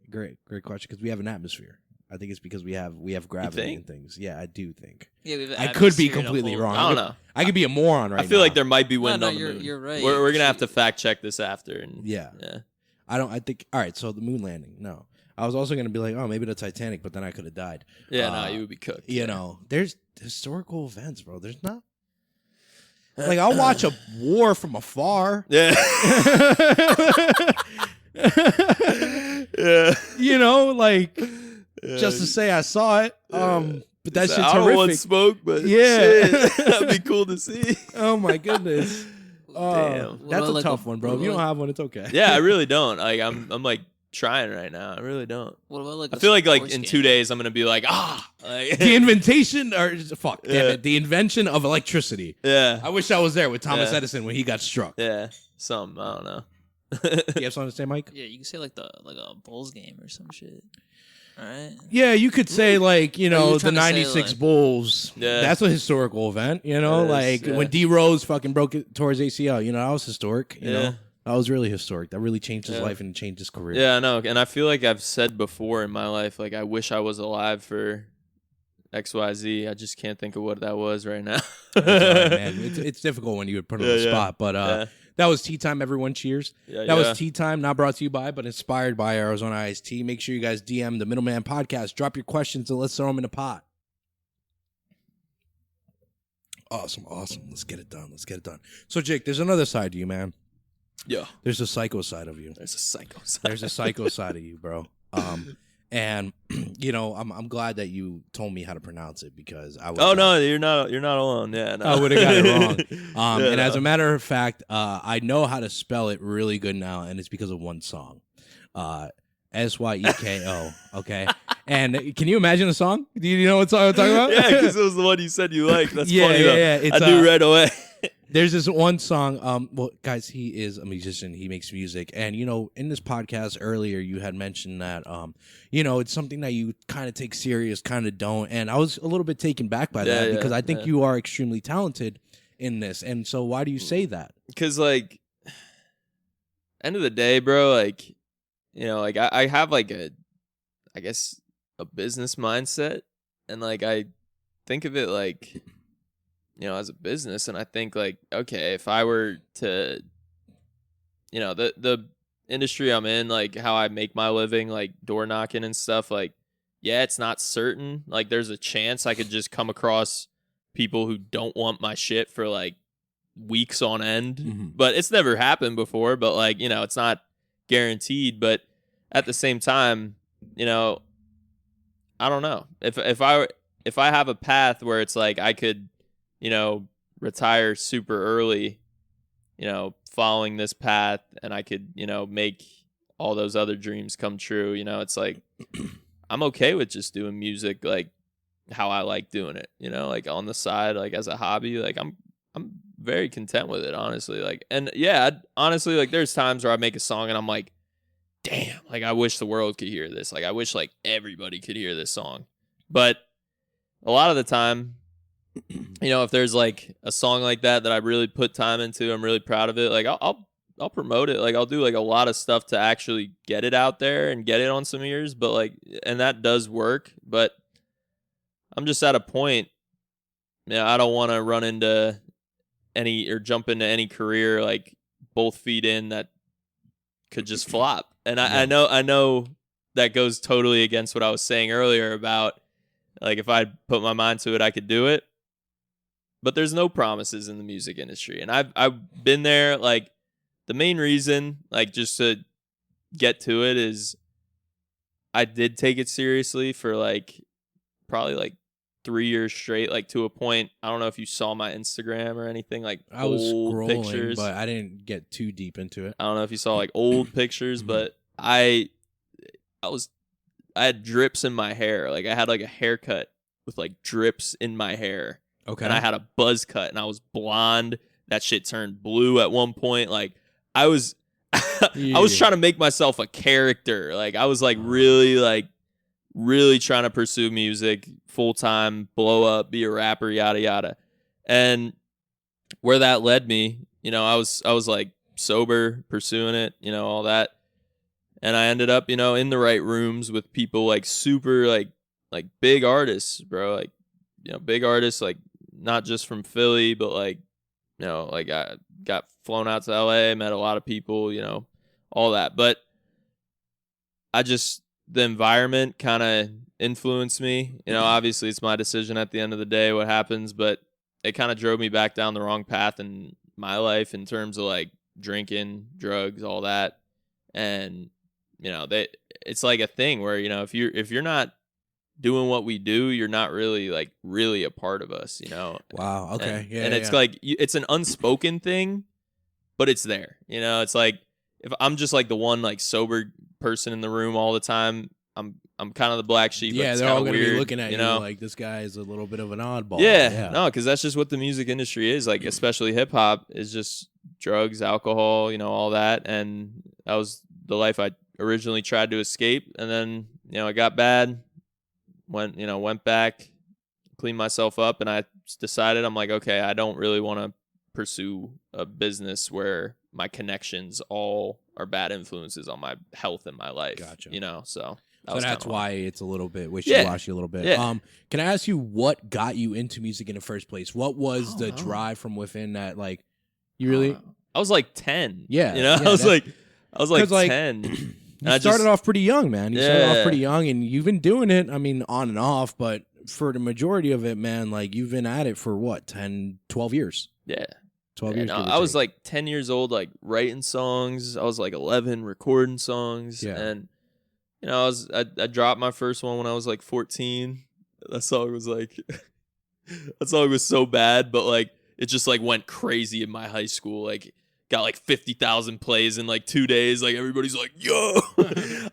Great question. Because we have an atmosphere. I think it's because we have gravity think? and things. Yeah, I do think. Yeah, we have I could be atmosphere to completely hold- wrong. I don't know. I could be a moron right now. I feel like there might be wind No, on the you're- moon. you're right. We're gonna have to fact check this after. And Yeah. yeah. I think. All right. So the moon landing. No. I was also gonna be like, oh, maybe the Titanic, but then I could have died. Yeah, no, you would be cooked. You know, there's historical events, bro. There's not. Like I'll watch a war from afar. Yeah. Yeah. You know, like Yeah. just to say I saw it. But that It's shit's like, I don't want horrific. smoke, but Yeah. shit, that'd be cool to see. Oh my goodness. Damn. That's a Like tough one, bro. If you don't have one, it's okay. Yeah, I really don't. Like I'm like trying right now. I really don't. What about like? I feel like sports in game? 2 days I'm gonna be like like, The invention, or fuck, damn Yeah. it, the invention of electricity. yeah, I wish I was there with Thomas Yeah. Edison when he got struck. yeah, something I don't know. You have something to say, Mike? Yeah, you can say like a Bulls game or some shit. All right. Yeah, you could say like, you Are know, you the trying to say, 96 like- Bulls. Yeah. That's a historical event, you know? It is, Like yeah. when D Rose fucking broke it towards ACL, you know, that was historic, you Yeah. know? That was really historic. That really changed his Yeah. life and changed his career. Yeah, I know, and I feel like I've said before in my life, like I wish I was alive for XYZ. I just can't think of what that was right now. It's all right, man. It's difficult when you would put on the Yeah, yeah. spot, but Yeah. that was Tea Time. Everyone cheers. Yeah, That yeah. was Tea Time, not brought to you by, but inspired by Arizona Iced Tea. Make sure you guys DM the Middleman Podcast. Drop your questions and let's throw them in the pot. Awesome. Let's get it done. So, Jake, there's another side to you, man. Yeah. There's a psycho side of you. There's a psycho side. There's a psycho side of you, bro. And I'm glad that you told me how to pronounce it because I was. Oh no, you're not alone. Yeah, no. I would have got it wrong. And as a matter of fact, I know how to spell it really good now, and it's because of one song, SYEKO. Okay, and can you imagine the song? Do you know what song I'm talking about? Yeah, because it was the one you said you liked. That's funny. Yeah. I knew right away. There's this one song. Well, guys, he is a musician. He makes music, and in this podcast earlier, you had mentioned that it's something that you kind of take serious, kind of don't. And I was a little bit taken back by that because I think you are extremely talented in this. And so, why do you say that? Because end of the day, bro, I have I guess a business mindset, and I think of it as a business, and I think okay, if I were to, the industry I'm in, how I make my living, door knocking and stuff, it's not certain. There's a chance I could just come across people who don't want my shit for weeks on end, but it's never happened before. But it's not guaranteed. But at the same time, I don't know if I have a path where it's I could retire super early, following this path, and I could, make all those other dreams come true. It's I'm okay with just doing music how I like doing it, on the side, as a hobby. I'm very content with it, honestly. And yeah, honestly, there's times where I make a song and I'm damn, I wish the world could hear this. I wish everybody could hear this song. But a lot of the time, if there's a song like that I really put time into, I'm really proud of it. I'll promote it. I'll do a lot of stuff to actually get it out there and get it on some ears. But and that does work. But I'm just at a point. I don't want to run into jump into any career both feet in that could just flop. And I know that goes totally against what I was saying earlier about if I put my mind to it, I could do it. But there's no promises in the music industry. And I've been there. The main reason, just to get to it, is I did take it seriously for probably 3 years straight, to a point. I don't know if you saw my Instagram or anything, I was old scrolling, pictures. but I didn't get too deep into it. I don't know if you saw old pictures, but I had drips in my hair. I had a haircut with drips in my hair. Okay. And I had a buzz cut, and I was blonde. That shit turned blue at one point. I was I was trying to make myself a character. I was really trying to pursue music full time, blow up, be a rapper, yada yada. And where that led me, I was sober, pursuing it, all that. And I ended up, in the right rooms with people super big artists, bro. Big artists, not just from Philly, but I got flown out to LA, met a lot of people, all that. But the environment kind of influenced me. Obviously it's my decision at the end of the day what happens, but it kind of drove me back down the wrong path in my life in terms of drinking, drugs, all that. And it's a thing where, if you're not doing what we do, you're not really really a part of us, Wow. Okay. And it's it's an unspoken thing, but it's there. It's if I'm just the one sober person in the room all the time, I'm kind of the black sheep. Yeah, they're all gonna be looking at you this guy is a little bit of an oddball. Yeah. No, because that's just what the music industry is. Especially hip hop is just drugs, alcohol, all that. And that was the life I originally tried to escape, and then it got bad. Went back, cleaned myself up, and I decided I'm okay, I don't really want to pursue a business where my connections all are bad influences on my health and my life. Gotcha. So that's why it's a little bit wishy-washy a little bit. Yeah. Can I ask you what got you into music in the first place? What was the drive from within that you really I was 10. Yeah. I was 10. You started off pretty young, man. You started off pretty young, and you've been doing it, on and off, but for the majority of it, man, you've been at it for what, 10, 12 years? Yeah. 12 years. No, I was 10 years old, writing songs. I was 11 recording songs. Yeah. And you know, I dropped my first one when I was like 14. That song was like, that song was so bad, but like it just like went crazy in my high school. Like got like 50,000 plays in like 2 days. Like everybody's like, yo.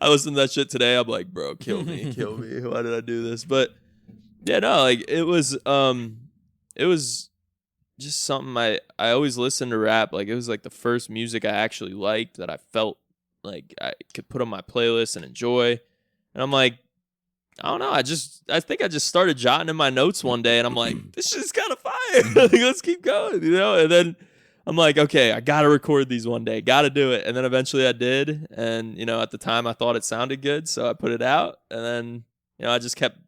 I listened to that shit today. I'm like, bro, kill me. Why did I do this? But yeah, no, like it was just something I always listened to rap. Like it was like the first music I actually liked that I felt like I could put on my playlist and enjoy. And I'm like, I don't know. I think I just started jotting in my notes one day and I'm like, this shit's kind of fire. Like, let's keep going, you know? And then I'm like, okay, I got to record these one day. Got to do it. And then eventually I did. And, you know, at the time I thought it sounded good. So I put it out. And then, you know, I just kept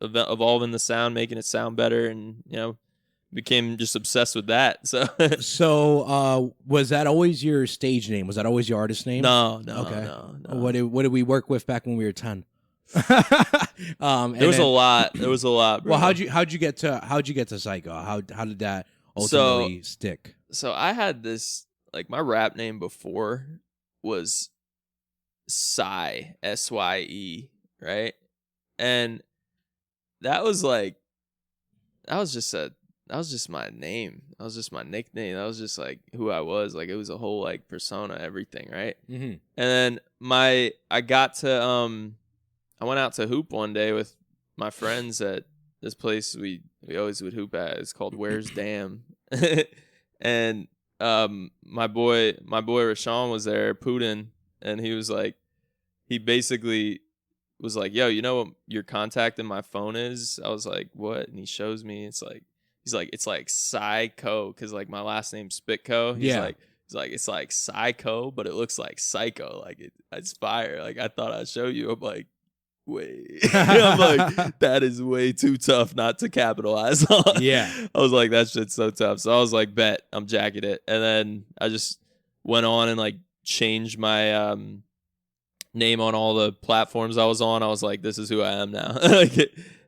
evolving the sound, making it sound better. And, you know, became just obsessed with that. So was that always your stage name? Was that always your artist name? No. What did we work with back when we were 10? There was a lot, bro. Well, how'd you get to SYEKO? How did that ultimately stick? So I had this, like, my rap name before was SYE, right? And that was just my name. That was just my nickname. That was just like who I was. Like it was a whole like persona, everything, right? Mm-hmm. And then I went out to hoop one day with my friends at this place we always would hoop at. It's called Where's Dam. And my boy Rashawn was there, Putin, and he basically was like, yo, you know what your contact in my phone is? I was like, what? And he shows me. He's like, it's like SYEKO, because like my last name's Spitko. He's like, it's like SYEKO, but it looks like psycho. Like it's fire. Like I thought I'd show you. I'm like, wait. I'm like, that is way too tough not to capitalize on. Yeah. I was like, that shit's so tough. So I was like, bet, I'm jacking it. And then I just went on and like changed my name on all the platforms I was on. I was like, this is who I am now.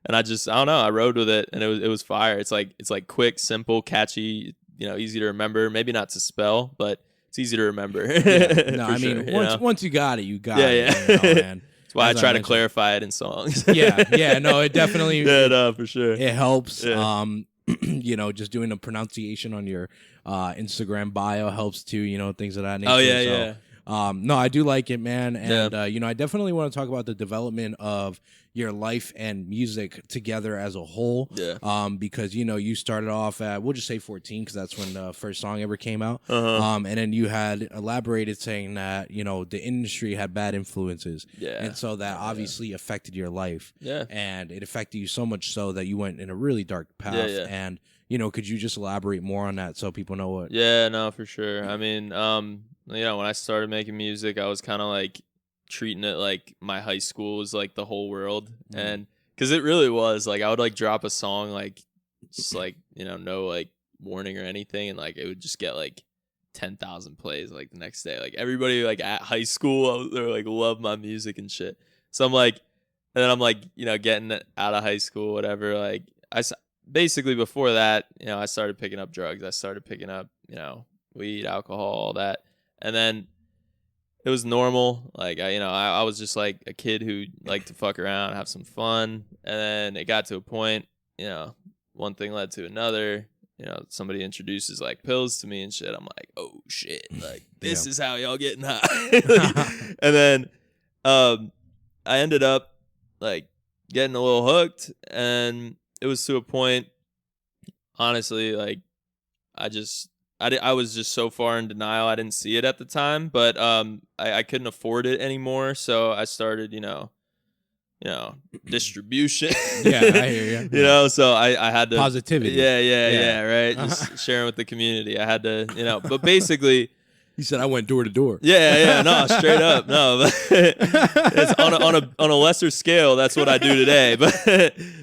And I don't know, I rode with it and it was fire. It's like quick, simple, catchy, you know, easy to remember. Maybe not to spell, but it's easy to remember. Yeah. No, I mean, sure, once you got it, you got it. Yeah. You know, man. That's why I try to clarify it in songs. Yeah, no, it definitely yeah, no, for sure. It helps. Yeah. You know, just doing a pronunciation on your Instagram bio helps too, you know, things of that nature. Oh yeah. No, I do like it, man. And, Yeah. you know, I definitely want to talk about the development of your life and music together as a whole. Yeah. Because, you know, you started off at, we'll just say 14, because that's when the first song ever came out. Uh-huh. And then you had elaborated saying that, you know, the industry had bad influences. Yeah. And so that obviously affected your life. Yeah. And it affected you so much so that you went in a really dark path. Yeah. And, you know, could you just elaborate more on that so people know what? Yeah, no, for sure. I mean, you know, when I started making music, I was kind of like treating it like my high school was like the whole world. And because it really was, like I would like drop a song like just like, you know, no like warning or anything, and like it would just get like 10,000 plays like the next day. Like everybody like at high school, they were like love my music and shit. So I'm like, and then I'm like, you know, getting out of high school, whatever. Like basically before that, you know, I started picking up drugs. I started picking up, you know, weed, alcohol, all that. And then it was normal. Like, I was just like a kid who liked to fuck around, have some fun. And then it got to a point, you know, one thing led to another. You know, somebody introduces like pills to me and shit. I'm like, oh shit, like this is how y'all getting high. And then I ended up like getting a little hooked, and it was to a point, honestly, like I was just so far in denial. I didn't see it at the time, but I couldn't afford it anymore. So I started, you know, distribution. Yeah, I hear you. You know, so I had to Positivity. Yeah, right. Just sharing with the community. I had to, you know, but basically, He said I went door to door. yeah, no, straight up, no. But it's on a lesser scale. That's what I do today.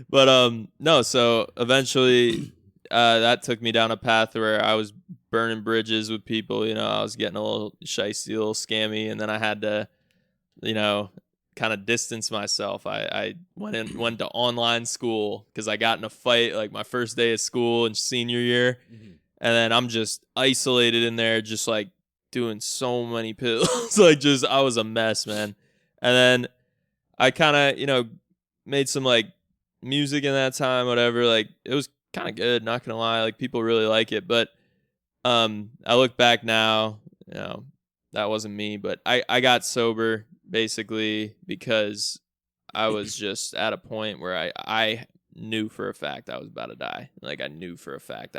But no. So eventually, that took me down a path where I was burning bridges with people. You know, I was getting a little shicey, a little scammy, and then I had to, you know, kind of distance myself. I went to online school because I got in a fight like my first day of school in senior year, and then I'm just isolated in there, just like doing so many pills. Like, just I was a mess, man. And then I kind of, made some like music in that time, whatever. Like it was kind of good, not gonna lie. Like people really like it, but I look back now, that wasn't me. But I got sober basically because I was just at a point where I knew for a fact I was about to die. Like I knew for a fact.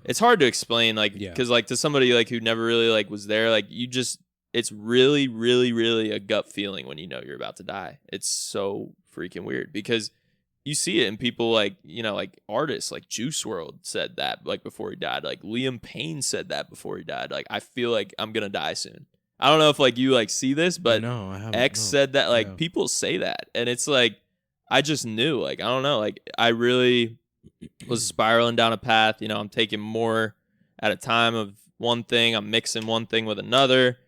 It's hard to explain, like, because like to somebody like who never really like was there, like it's really, really, really a gut feeling when you know you're about to die. It's so freaking weird because you see it in people like, like artists like Juice WRLD said that like before he died. Like Liam Payne said that before he died. Like I feel like I'm gonna die soon. I don't know if like you like see this, but no, I haven't. X said that. Like people say that, and it's like I just knew. Like I don't know. Like I really was spiraling down a path. I'm taking more at a time of one thing. I'm mixing one thing with another,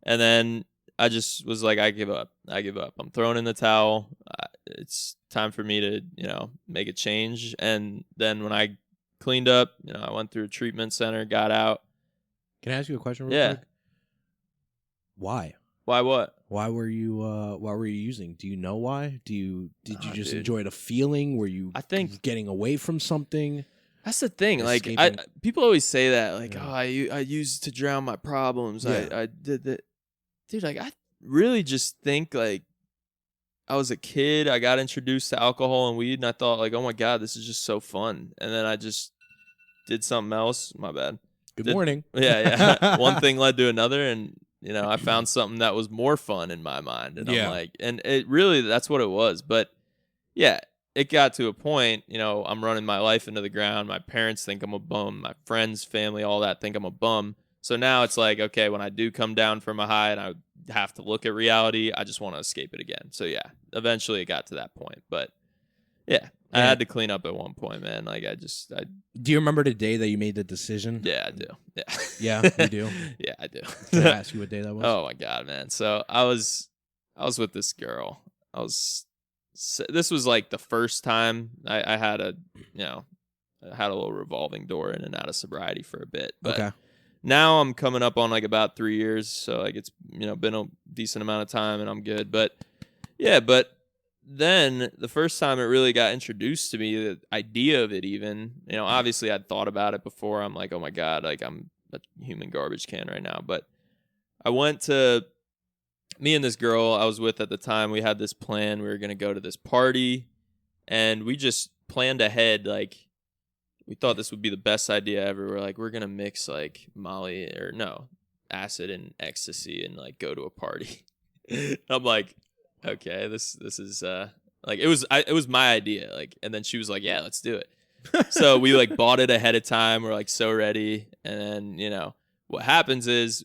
and then I just was like, I give up. I'm throwing in the towel. It's time for me to make a change. And then when I cleaned up, I went through a treatment center, got out. Can I ask you a question real quick? Why? Why what? Why were you using? Do you know why? Did you just enjoy the feeling? Were you getting away from something? That's the thing. Escaping? Like people always say that, like, I used to drown my problems. Yeah. I did that. Dude, like I really just think like I was a kid. I got introduced to alcohol and weed, and I thought like, oh my God, this is just so fun. And then I just did something else. My bad. Good morning. Yeah. One thing led to another, and I found something that was more fun in my mind. And I'm like, and it really, that's what it was. But yeah, it got to a point, I'm running my life into the ground. My parents think I'm a bum. My friends, family, all that think I'm a bum. So now it's like, okay, when I do come down from a high and I have to look at reality, I just want to escape it again. So yeah, eventually it got to that point. But yeah, I had to clean up at one point, man. Like I Do you remember the day that you made the decision? Yeah, I do. Yeah. Yeah, you do? Yeah, I do. Can I ask you what day that was? Oh my God, man. So I was with this girl. This was like the first time I had I had a little revolving door in and out of sobriety for a bit. But okay. Now I'm coming up on like about 3 years. So like it's, been a decent amount of time and I'm good. But yeah, then the first time it really got introduced to me, the idea of it even, obviously I'd thought about it before. I'm like, oh my God, like I'm a human garbage can right now. But I went to, me and this girl I was with at the time, we had this plan. We were going to go to this party and we just planned ahead. Like we thought this would be the best idea ever. We're like, we're going to mix like acid and ecstasy and like go to a party. I'm like, okay, this is like it was my idea, like, and then she was like, yeah, let's do it. So we like bought it ahead of time. We're like so ready, and then what happens is,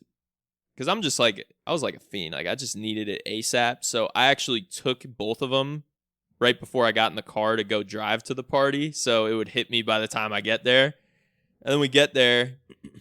because I'm just like, I was like a fiend, like I just needed it ASAP. So I actually took both of them right before I got in the car to go drive to the party, so it would hit me by the time I get there. And then we get there,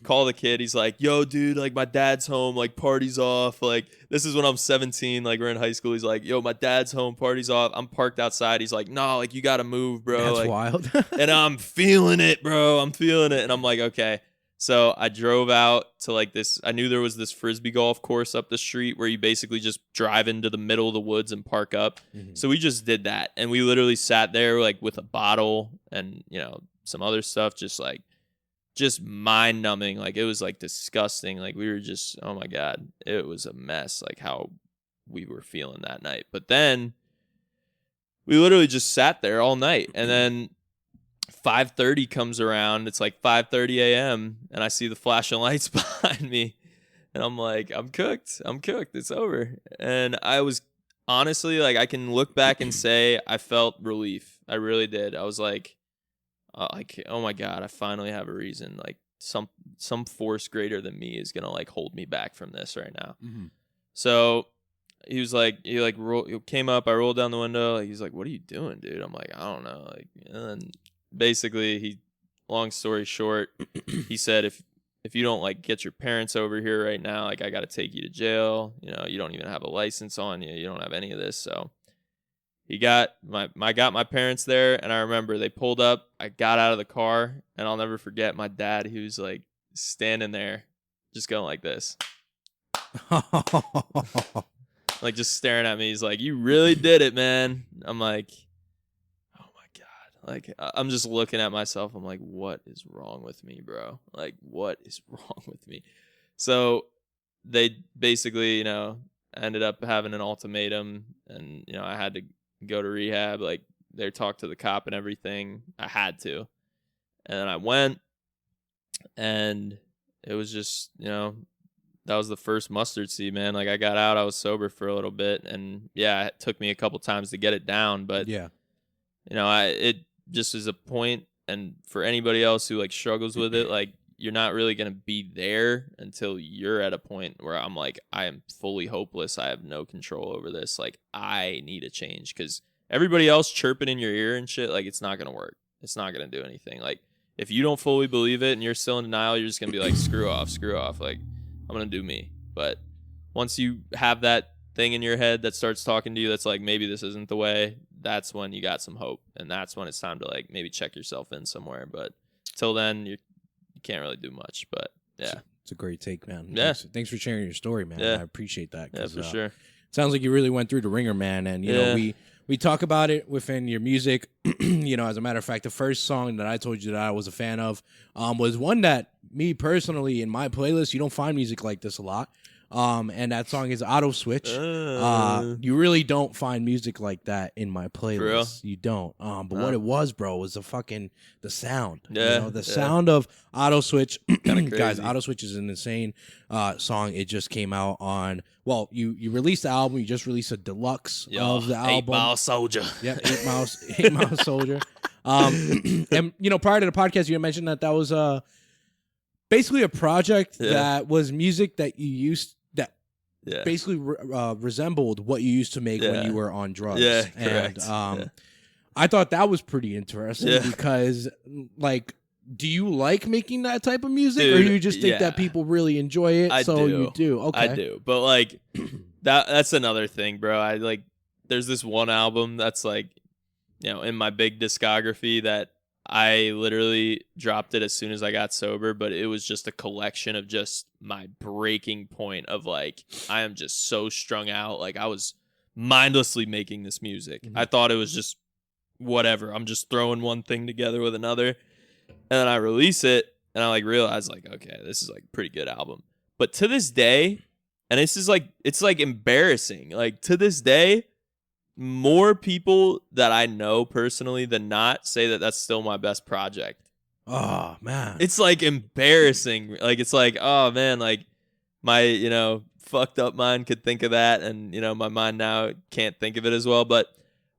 call the kid. He's like, yo, dude, like my dad's home, like party's off. Like this is when I'm 17, like we're in high school. He's like, yo, my dad's home, party's off. I'm parked outside. He's like, no, like you got to move, bro. That's like, wild. And I'm feeling it, bro. I'm feeling it. And I'm like, okay. So I drove out to like this, I knew there was this Frisbee golf course up the street where you basically just drive into the middle of the woods and park up. Mm-hmm. So we just did that. And we literally sat there like with a bottle and, some other stuff, just mind numbing. Like it was like disgusting. Like we were just, oh my God, it was a mess. Like how we were feeling that night. But then we literally just sat there all night. And then 5:30 comes around. It's like 5:30 a.m. and I see the flashing lights behind me. And I'm like, I'm cooked. It's over. And I was honestly like, I can look back and say I felt relief. I really did. I was like, oh my God, I finally have a reason. Like some force greater than me is gonna like hold me back from this right now. Mm-hmm. So he was like, he came up. I rolled down the window. He's like, what are you doing, dude? I'm like, I don't know. Like, and then basically long story short, he said, if you don't like get your parents over here right now, like I got to take you to jail. You don't even have a license on you. You don't have any of this. So he got my parents there, and I remember they pulled up. I got out of the car, and I'll never forget my dad. He was like standing there, just going like this. like just staring at me. He's like, "You really did it, man." I'm like, "Oh my God." Like, I'm just looking at myself. I'm like, "What is wrong with me, bro? Like, what is wrong with me?" So they basically, ended up having an ultimatum, and, I had to go to rehab. Like, they talked to the cop and everything. I had to. And then I went, and it was just, that was the first mustard seed, man. Like, I got out, I was sober for a little bit, and yeah, it took me a couple times to get it down, but yeah, it just is a point, and for anybody else who like struggles with it, like, you're not really going to be there until you're at a point where I'm like, I am fully hopeless. I have no control over this. Like, I need a change, because everybody else chirping in your ear and shit, like, it's not going to work. It's not going to do anything. Like, if you don't fully believe it and you're still in denial, you're just going to be like, screw off. Like, I'm going to do me. But once you have that thing in your head that starts talking to you that's like, maybe this isn't the way, that's when you got some hope. And that's when it's time to like maybe check yourself in somewhere. But till then, you can't really do much. But yeah, it's a great take, man. Yeah, thanks for sharing your story, man. Yeah. I appreciate that. Yeah, for sure. It sounds like you really went through the ringer, man. And you know, we talk about it within your music. As a matter of fact, the first song that I told you that I was a fan of was one that me personally in my playlist, you don't find music like this a lot. And that song is Auto Switch. You really don't find music like that in my playlist. You don't. But what it was, bro, was the sound. Yeah. The sound of Auto Switch. Kinda Guys, crazy. Auto Switch is an insane song. It just came out on, well, you released the album. You just released a deluxe of the album. 8 Mile Soldier. Yep, 8 Mile Soldier. And prior to the podcast, you had mentioned that was basically a project that was music that you used that basically resembled what you used to make when you were on drugs. Yeah, and correct. I thought that was pretty interesting because, like, do you like making that type of music, Dude, or you just think that people really enjoy it? You do. Okay, I do, but like that's another thing, bro. I like, there's this one album that's like, in my big discography that I literally dropped it as soon as I got sober, but it was just a collection of just my breaking point of like, I am just so strung out. Like, I was mindlessly making this music. I thought it was just whatever. I'm just throwing one thing together with another. And then I release it and I like realize like, okay, this is like a pretty good album. But to this day, and this is like, it's like embarrassing. Like, to this day, more people that I know personally than not say that that's still my best project. Oh, man. It's like embarrassing. Like, it's like, oh man, like my, fucked up mind could think of that, and, my mind now can't think of it as well. But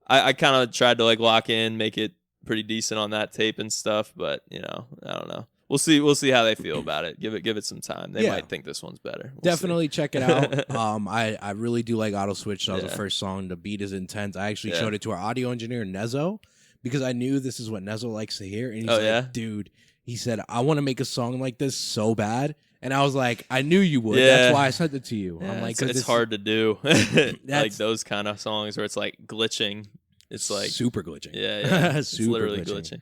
I kind of tried to like lock in, make it pretty decent on that tape and stuff. But, I don't know. We'll see how they feel about it. Give it some time. They might think this one's better. Definitely check it out. I really do like Auto Switch. That was the first song. The beat is intense. I actually showed it to our audio engineer, Nezo, because I knew this is what Nezo likes to hear. And he's like, dude, he said, I want to make a song like this so bad. And I was like, I knew you would. That's why I sent it to you. Yeah, I'm like, it's hard to do. Like those kind of songs where it's like glitching. It's like super glitching. Yeah. It's super literally glitching.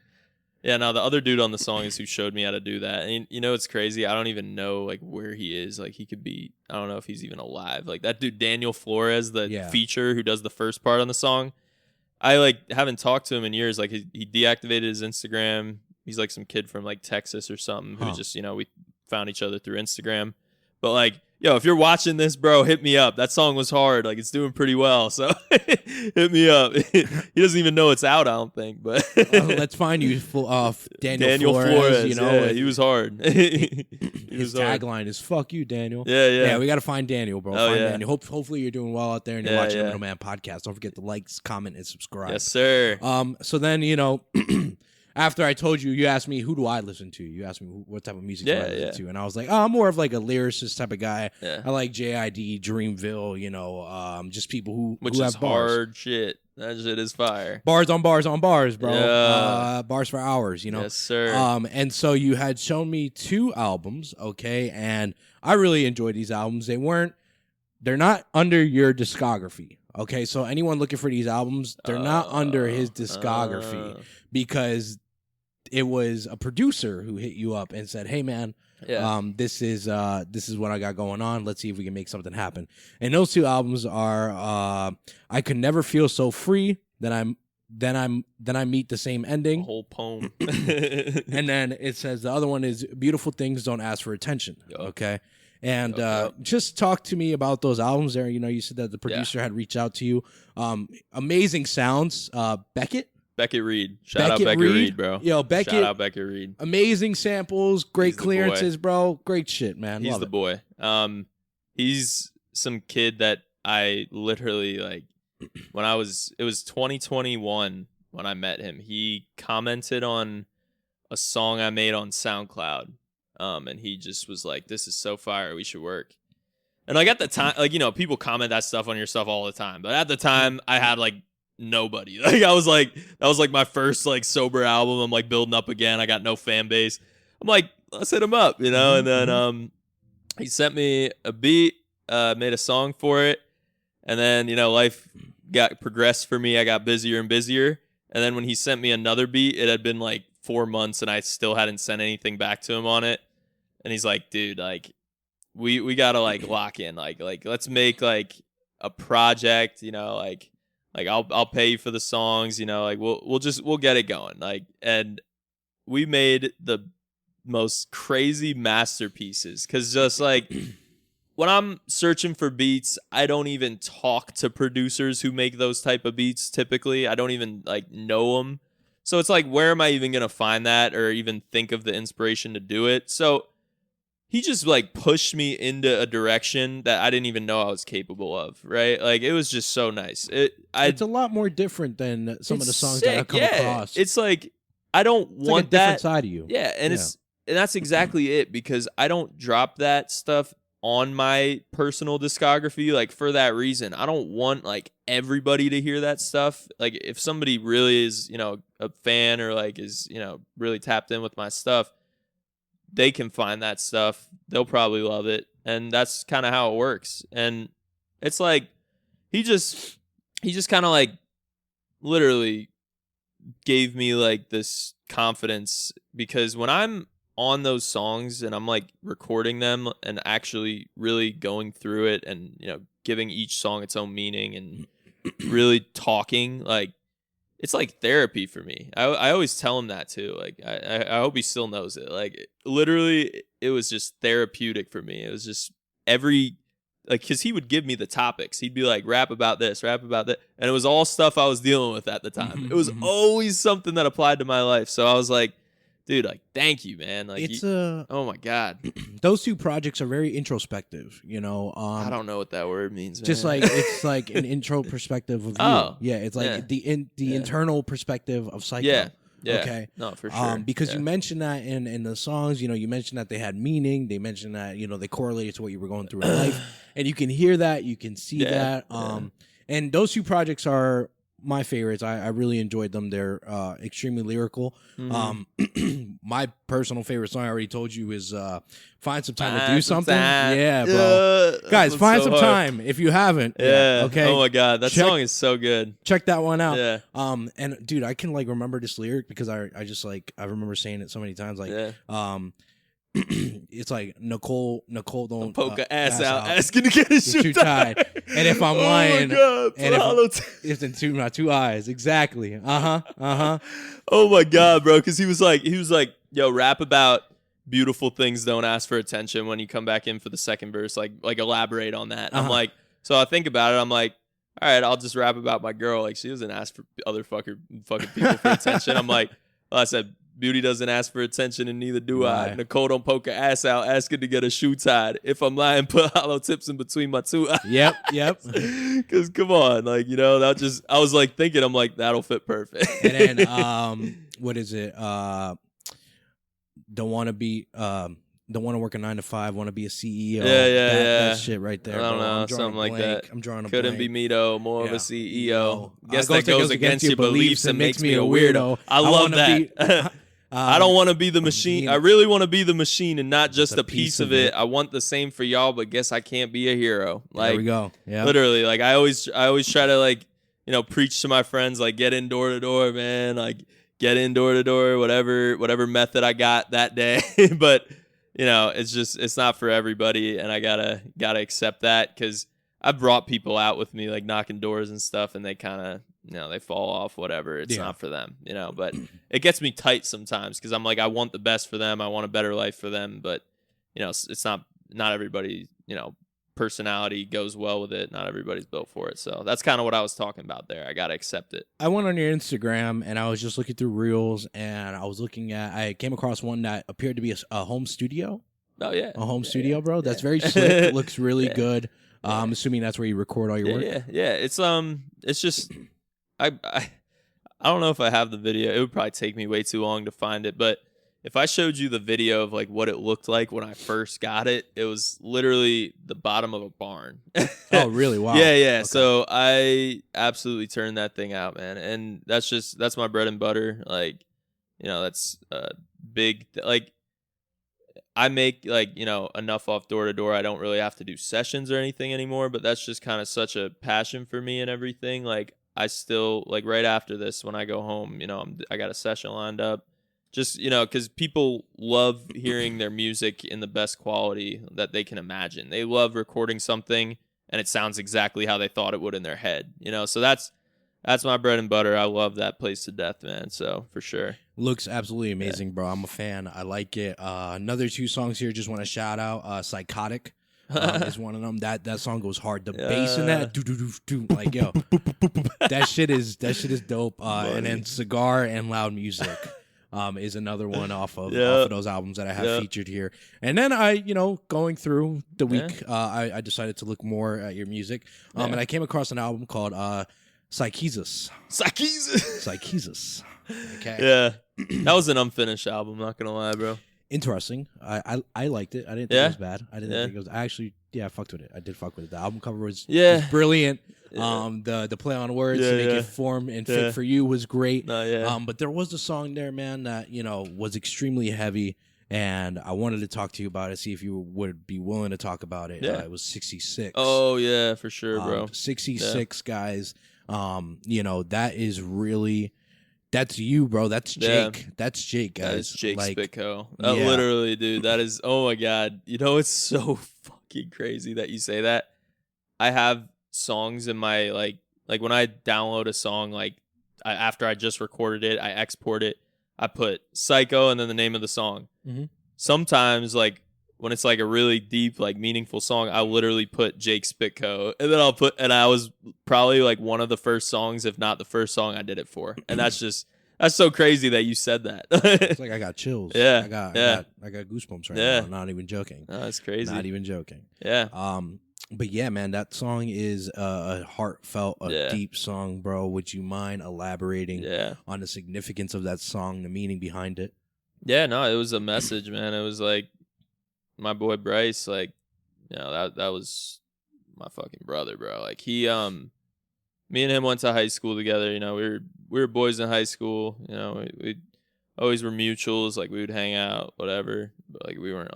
Yeah, no, the other dude on the song is who showed me how to do that. And it's crazy. I don't even know like where he is. Like, he could be, I don't know if he's even alive. Like, that dude Daniel Flores, the feature who does the first part on the song, I like haven't talked to him in years. Like, he deactivated his Instagram. He's like some kid from like Texas or something who just, we found each other through Instagram. But like, yo, if you're watching this, bro, hit me up. That song was hard. Like, it's doing pretty well. So hit me up. He doesn't even know it's out, I don't think. But let's find you Daniel Flores. He was hard. His tagline is "Fuck you, Daniel." Yeah. We got to find Daniel, bro. Oh, find Daniel. Hopefully you're doing well out there and you're watching the Middleman Podcast. Don't forget to like, comment, and subscribe. Yes, sir. So then after I told you, you asked me, who do I listen to? You asked me what type of music do I listen to? And I was like, I'm more of like a lyricist type of guy. Yeah. I like JID, Dreamville, just people who is have bars. Hard shit. That shit is fire. Bars on bars on bars, bro. Yeah. Bars for hours, Yes, sir. And so you had shown me 2 albums, okay? And I really enjoyed these albums. They're not under your discography, okay? So anyone looking for these albums, they're not under his discography because it was a producer who hit you up and said, "Hey, man, this is what I got going on. Let's see if we can make something happen." And those two albums are "I Could Never Feel So Free." Then I meet the same ending. A whole poem. And then it says the other one is "Beautiful Things Don't Ask for Attention." Yep. Okay. And just talk to me about those albums there. You know, you said that the producer had reached out to you. Amazing sounds. Beckett Reed. Shout out Beckett Reed, bro. Yo, Beckett. Shout out Beckett Reed. Amazing samples, great clearances, bro. Great shit, man. He's Love the boy. He's some kid that I literally like when it was 2021 when I met him. He commented on a song I made on SoundCloud. And he just was like, "This is so fire, we should work." And like at the time, like, you know, people comment that stuff on your stuff all the time. But at the time I had like nobody. Like I was like, that was like my first like sober album. I'm like building up again. I got no fan base. I'm like, let's hit him up, you know? And then he sent me a beat, made a song for it. And then, you know, life got progressed for me. I got busier and busier. And then when he sent me another beat, it had been like 4 months and I still hadn't sent anything back to him on it. And he's like, "Dude, like we gotta like lock in, like let's make like a project, you know, like I'll pay you for the songs, you know, like we'll get it going." Like, and we made the most crazy masterpieces, because just like when I'm searching for beats, I don't even talk to producers who make those type of beats. Typically, I don't even like know them. So it's like, where am I even gonna find that or even think of the inspiration to do it? So he just like pushed me into a direction that I didn't even know I was capable of, right? Like it was just so nice. It's a lot more different than some of the songs that I've come across. It's like I don't want like a different side of you. Yeah, and that's exactly it, because I don't drop that stuff on my personal discography like for that reason. I don't want like everybody to hear that stuff. Like if somebody really is, you know, a fan or like is, you know, really tapped in with my stuff, they can find that stuff. They'll probably love it. And that's kind of how it works. And it's like, he just kind of like literally gave me like this confidence, because when I'm on those songs and I'm like recording them and actually really going through it and, you know, giving each song its own meaning and really talking, like, it's like therapy for me. I always tell him that too. Like I hope he still knows it. Like literally, it was just therapeutic for me. It was just because he would give me the topics. He'd be like, "Rap about this, rap about that," and it was all stuff I was dealing with at the time. It was always something that applied to my life. So I was like, "Dude, like, thank you, man." Like, oh my god, those two projects are very introspective. You know, I don't know what that word means. Just man. like it's like an intro perspective of you. Oh, yeah, it's like the internal perspective of SYEKO. Yeah. Yeah. Okay. No, for sure. Because you mentioned that in the songs, you know, you mentioned that they had meaning. They mentioned that, you know, they correlated to what you were going through in life, and you can hear that, you can see that. And those two projects are my favorites. I really enjoyed them. They're extremely lyrical. My personal favorite song, I already told you, is "Find Some Time to Do Something." Yeah, bro. Guys, find some time if you haven't. Yeah. Okay. Oh my god, that song is so good. Check that one out. Yeah. And dude, I can like remember this lyric because I just like I remember saying it so many times. Like, it's like Nicole don't poke her ass out, asking to get a shoe too tied. And if I'm lying, and it's in my two eyes. Exactly. Oh my god, bro. Because he was like, "Yo, rap about beautiful things don't ask for attention." When you come back in for the second verse, like elaborate on that. I'm like, so I think about it. I'm like, all right, I'll just rap about my girl. Like, she doesn't ask for other fucking people for attention. I'm like, well, I said, beauty doesn't ask for attention, and neither do I. Nicole don't poke her ass out asking to get a shoe tied. If I'm lying, put hollow tips in between my two eyes. Yep. Because come on, like, you know, I was like thinking, I'm like, that'll fit perfect. And then what is it? Don't want to work a 9 to 5. Want to be a CEO. Yeah. That shit right there. I don't know, something like that. I'm drawing a Couldn't blank. be me though. More of a CEO. Guess that goes against your beliefs and makes me a weirdo. I love that. I don't want to be the machine. I really want to be the machine and not just a piece of it. I want the same for y'all, but guess I can't be a hero. Like, there we go. Yeah. Literally, like I always try to, like, you know, preach to my friends, like, get in door to door, man. Like, get in door to door, whatever method I got that day. But it's not for everybody, and I gotta accept that, because I've brought people out with me, like knocking doors and stuff, and they kind of they fall off, whatever. It's not for them, but it gets me tight sometimes, because I'm like, I want the best for them, I want a better life for them, but it's not everybody, personality goes well with it. Not everybody's built for it. So that's kind of what I was talking about there. I got to accept it. I went on your Instagram and I was just looking through reels, and I came across one that appeared to be a home studio. Oh yeah. A home studio, bro. That's very slick. It looks really good. I'm assuming that's where you record all your work. Yeah. It's just, I don't know if I have the video. It would probably take me way too long to find it, but if I showed you the video of like what it looked like when I first got it, it was literally the bottom of a barn. Oh, really? Wow. Yeah. Okay. So I absolutely turned that thing out, man. And that's my bread and butter. Like, that's big. Like, I make like, enough off door to door. I don't really have to do sessions or anything anymore, but that's just kind of such a passion for me and everything. Like, I still, like, right after this, when I go home, I got a session lined up. Just, because people love hearing their music in the best quality that they can imagine. They love recording something and it sounds exactly how they thought it would in their head, so that's my bread and butter. I love that place to death, man. So for sure. Looks absolutely amazing, bro. I'm a fan. I like it. Another 2 songs here, just want to shout out. Psychotic is one of them. That song goes hard. The bass in that, like, yo, that shit is dope. And then Cigar and Loud Music is another one off of those albums that I have featured here. And then I, going through the week, I decided to look more at your music. And I came across an album called SYEKO. SYEKO. Okay. Yeah. That was an unfinished album, not gonna lie, bro. Interesting. I liked it. I didn't think it was bad. I didn't think it was. I actually, I fucked with it. I did fuck with it. The album cover was brilliant. The play on words to make it form and fit for you was great. But there was a song there, man, that was extremely heavy, and I wanted to talk to you about it. See if you would be willing to talk about it. It was 66. Oh yeah, for sure, bro. 66 guys. That is really. That's you, bro. That's Jake. That's Jake, guys. That is Jake SKEYO. Literally, dude. That is, oh my God. It's so fucking crazy that you say that. I have songs in my, like when I download a song, after I just recorded it, I export it, I put SYEKO and then the name of the song. Mm-hmm. Sometimes, when it's like a really deep, meaningful song, I literally put Jake SKEYO, and then and I was probably one of the first songs, if not the first song I did it for. And that's so crazy that you said that. It's like I got chills. Yeah. I got goosebumps right now. I'm not even joking. No, that's crazy. Not even joking. Yeah. But yeah, man, that song is a heartfelt, deep song, bro. Would you mind elaborating on the significance of that song, the meaning behind it? Yeah, no, it was a message, man. It was my boy Bryce, that was my fucking brother, bro. He, me and him went to high school together. We were boys in high school. We always were mutuals. We would hang out, whatever. But we weren't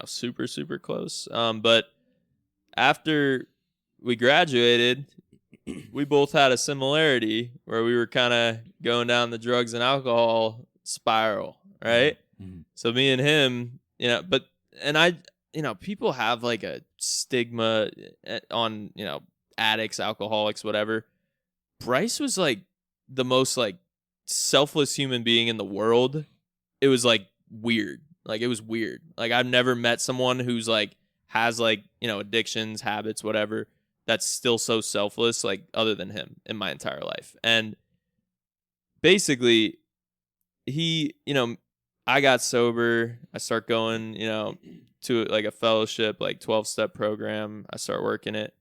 super super close. But after we graduated, we both had a similarity where we were kind of going down the drugs and alcohol spiral, right? Mm-hmm. So me and him, and I, people have a stigma on, addicts, alcoholics, whatever. Bryce was the most selfless human being in the world. It was weird. It was weird. I've never met someone who's has addictions, habits, whatever, that's still so selfless, other than him in my entire life. And basically he, I got sober. I start going, to a fellowship, 12-step program. I start working it.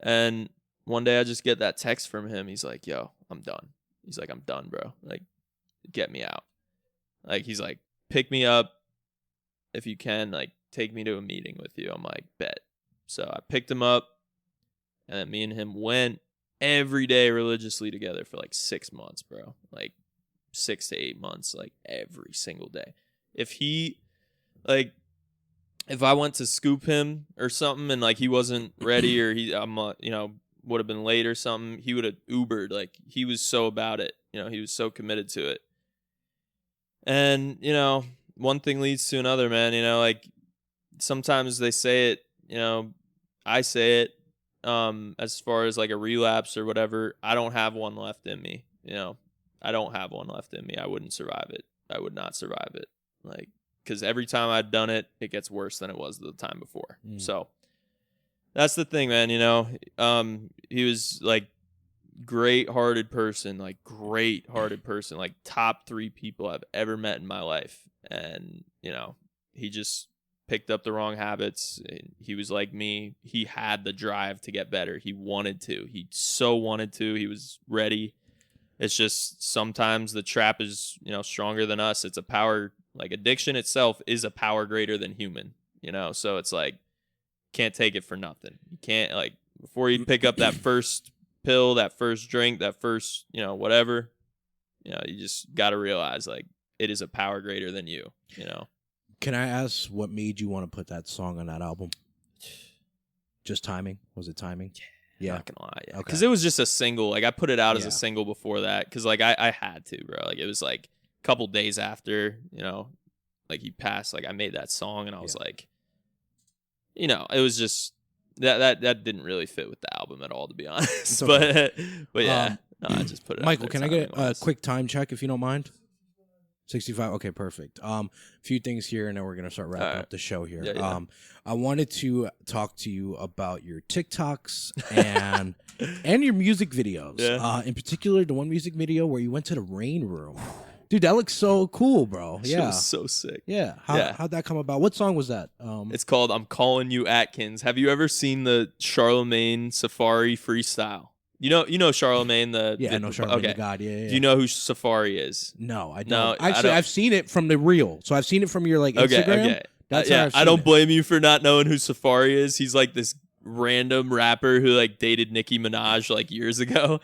And one day I just get that text from him. He's like, yo, I'm done. He's like, I'm done, bro. Get me out. He's like, pick me up if you can, take me to a meeting with you. I'm like, bet. So I picked him up, and then me and him went every day religiously together for 6 months, bro. 6 to 8 months, every single day. If he, if I went to scoop him or something and he wasn't ready, or would have been late or something, he would have Ubered. He was so about it. He was so committed to it. And, one thing leads to another, man. Like sometimes they say it, I say it, as far as like a relapse or whatever. I don't have one left in me. I don't have one left in me. I wouldn't survive it. I would not survive it. Like, because every time I've done it, it gets worse than it was the time before. So that's the thing, man. He was like great-hearted person, like top 3 people I've ever met in my life. And, he just picked up the wrong habits. He was like me. He had the drive to get better. He wanted to. He so wanted to. He was ready. It's just sometimes the trap is, stronger than us. It's a power, like addiction itself is a power greater than human, So it's like, can't take it for nothing. You can't, like, before you pick up that first pill, that first drink, that first, whatever, you just got to realize, like, it is a power greater than you, Can I ask what made you want to put that song on that album? Just timing? Was it timing? Yeah. Not gonna lie, yeah. Because it was just a single. Like, I put it out as a single before that because, like, I had to, bro. Like, it was, like, a couple days after, like, he passed. Like, I made that song, and I was like, it was just that didn't really fit with the album at all, to be honest. Okay. But yeah, I just put it Michael, out can I get a quick time check if you don't mind? 65. Okay, perfect. Few things here, and then we're gonna start wrapping up the show here. Yeah. I wanted to talk to you about your TikToks and and your music videos. Yeah. In particular, the one music video where you went to the rain room. Dude, that looks so cool, bro. It was so sick. Yeah. How'd that come about? What song was that? It's called "I'm Calling You Atkins." Have you ever seen the Charlemagne Safari freestyle? You know Charlemagne the I know Charlemagne the God. Yeah. Do you know who Safari is? No, I don't. No, actually, I've seen it from the reel, so I've seen it from your like Instagram. Okay. That's I don't blame you for not knowing who Safari is. He's like this random rapper who like dated Nicki Minaj like years ago,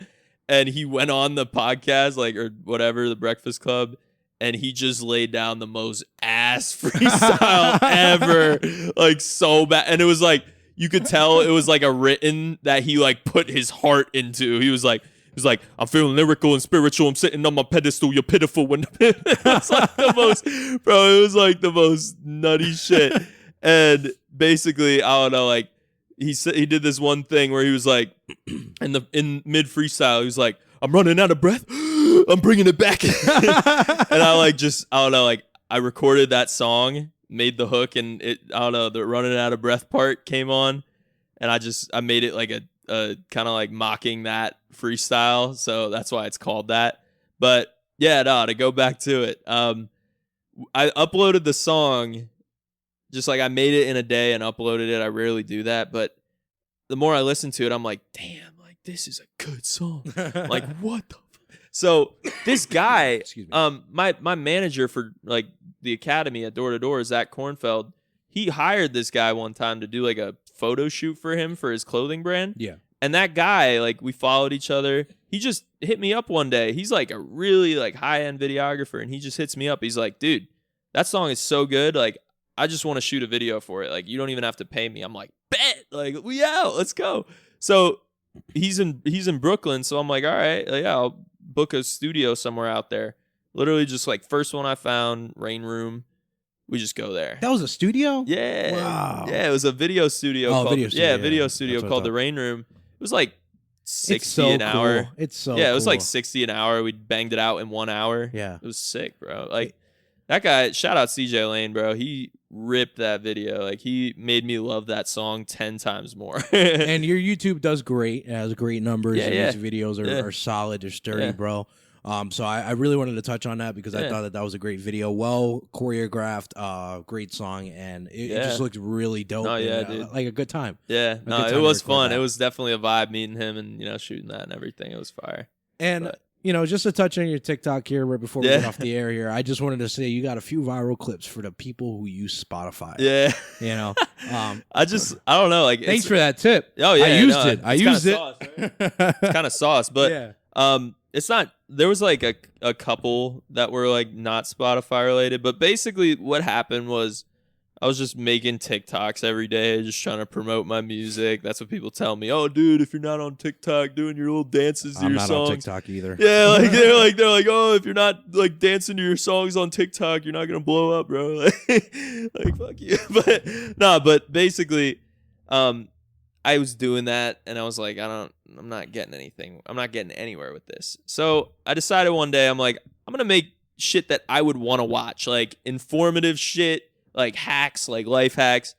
and he went on the podcast like or whatever, the Breakfast Club, and he just laid down the most ass freestyle ever, like so bad, and it was like. You could tell it was like a written that he like put his heart into. He was like, I'm feeling lyrical and spiritual. I'm sitting on my pedestal. You're pitiful. When it was like the most, bro. It was like the most nutty shit. And basically, I don't know. Like he did this one thing where he was like, in mid freestyle, he was like, I'm running out of breath. I'm bringing it back. And I don't know. Like I recorded that song. Made the hook and the running out of breath part came on, and I made it like a kind of like mocking that freestyle, so that's why it's called that. But yeah, to go back to it, I uploaded the song, just like I made it in a day and uploaded it. I rarely do that, but the more I listen to it, I'm like, damn, like this is a good song. Like what the So this guy, my manager for like the academy at Door to Door, Zach Kornfeld, he hired this guy one time to do like a photo shoot for him for his clothing brand. Yeah. And that guy, like we followed each other. He just hit me up one day. He's like a really like high-end videographer, and he just hits me up. He's like, dude, that song is so good. Like, I just want to shoot a video for it. Like, you don't even have to pay me. I'm like, bet. Like, we out. Let's go. So he's in Brooklyn. So I'm like, all right, yeah, I'll book a studio somewhere out there. Literally just like first one I found, Rain Room. We just go there. That was a studio? Yeah. Wow. Yeah, it was a video studio. Video studio called the Rain Room. It was like 60 an hour. It's so it was like 60 an hour. We banged it out in 1 hour. Yeah. It was sick, bro. Like that guy, shout out CJ Lane, bro. He ripped that video. Like he made me love that song 10 times more. And your YouTube does great. It has great numbers. Yeah, Your music videos are solid. They're sturdy, bro. So I really wanted to touch on that because I thought that was a great video, well choreographed, great song, and it just looked really dope. Oh yeah, and, dude. Like a good time. Yeah, no, it was fun. It was definitely a vibe meeting him and shooting that and everything. It was fire. And just to touch on your TikTok here, right before we get off the air here, I just wanted to say you got a few viral clips for the people who use Spotify. Yeah, I don't know. Like, thanks for that tip. Oh yeah, I used it. Sauce, right? It's kind of sauce, but it's not. There was like a couple that were like not Spotify related, but basically what happened was I was just making TikToks every day, just trying to promote my music. That's what people tell me. Oh, dude, if you're not on TikTok doing your little dances to your songs. I'm not on TikTok either. Yeah, like they're like, oh, if you're not like dancing to your songs on TikTok, you're not gonna blow up, bro. Like fuck you. But basically, I was doing that, and I was like, I'm not getting anything. I'm not getting anywhere with this. So I decided one day, I'm like, I'm gonna make shit that I would want to watch, like informative shit. Like hacks, like life hacks.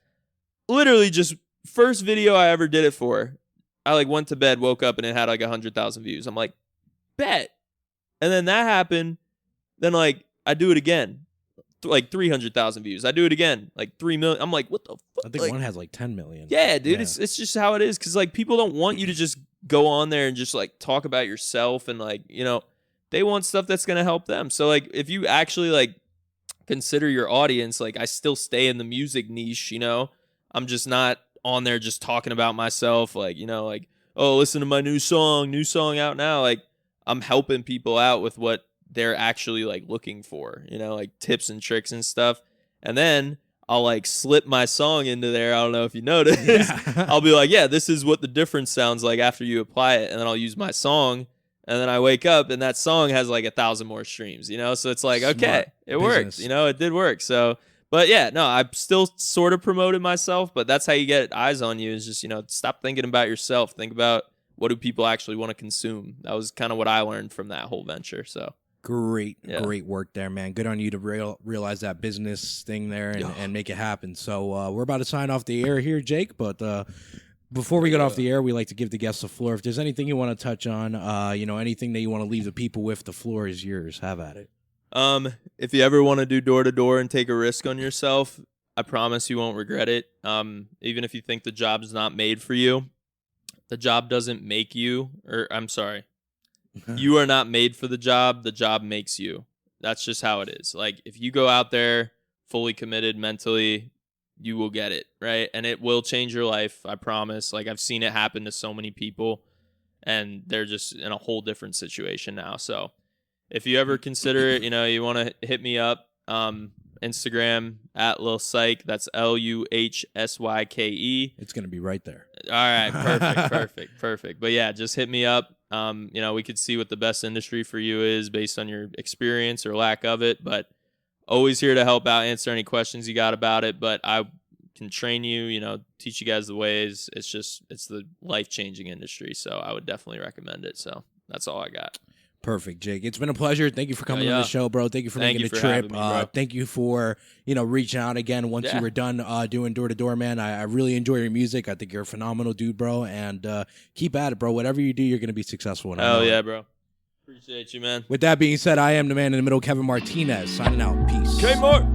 Literally just first video I ever did it for. I like went to bed, woke up, and it had like 100,000 views. I'm like, bet. And then that happened. Then like I do it again. Like 300,000 views. I do it again. Like 3 million. I'm like, what the fuck? I think one has like 10 million. Yeah, dude. Yeah. It's just how it is. Cause like people don't want you to just go on there and just like talk about yourself and like, you know, they want stuff that's gonna help them. So like if you actually like consider your audience, like I still stay in the music niche, you know, I'm just not on there just talking about myself, like, you know, like, oh, listen to my new song out now. Like I'm helping people out with what they're actually like looking for, you know, like tips and tricks and stuff. And then I'll like slip my song into there. I don't know if you noticed. Yeah. I'll be like, yeah, this is what the difference sounds like after you apply it. And then I'll use my song. And then I wake up and that song has like 1,000 more streams, you know? So it's like, okay, it worked, you know, it did work. So, but yeah, no, I still sort of promoted myself, but that's how you get eyes on you is just, you know, stop thinking about yourself. Think about what do people actually want to consume. That was kind of what I learned from that whole venture. So great work there, man. Good on you to realize that business thing there and make it happen. So we're about to sign off the air here, Jake, but before we get off the air, we like to give the guests the floor. If there's anything you want to touch on, you know, anything that you want to leave the people with, the floor is yours. Have at it. If you ever want to do door-to-door and take a risk on yourself, I promise you won't regret it. Even if you think the job's not made for you, the job doesn't make you, or I'm sorry, you are not made for the job makes you. That's just how it is. Like, if you go out there fully committed mentally, you will get it, right? And it will change your life, I promise. Like, I've seen it happen to so many people, and they're just in a whole different situation now. So if you ever consider it, you know, you want to hit me up, Instagram at Lil Syke. That's LUHSYKE. It's going to be right there. All right, perfect. But yeah, just hit me up. You know, we could see what the best industry for you is based on your experience or lack of it, but always here to help out, answer any questions you got about it. But I can train you, you know, teach you guys the ways. It's the life-changing industry. So I would definitely recommend it. So that's all I got. Perfect, Jake. It's been a pleasure. Thank you for coming on the show, bro. Thank you for making the trip. Thank you for, you know, reaching out again once you were done doing door-to-door, man. I really enjoy your music. I think you're a phenomenal dude, bro. And keep at it, bro. Whatever you do, you're going to be successful. Hell yeah, bro. Appreciate you, man. With that being said, I am the man in the middle, Kevin Martinez, signing out. Peace. Kmart.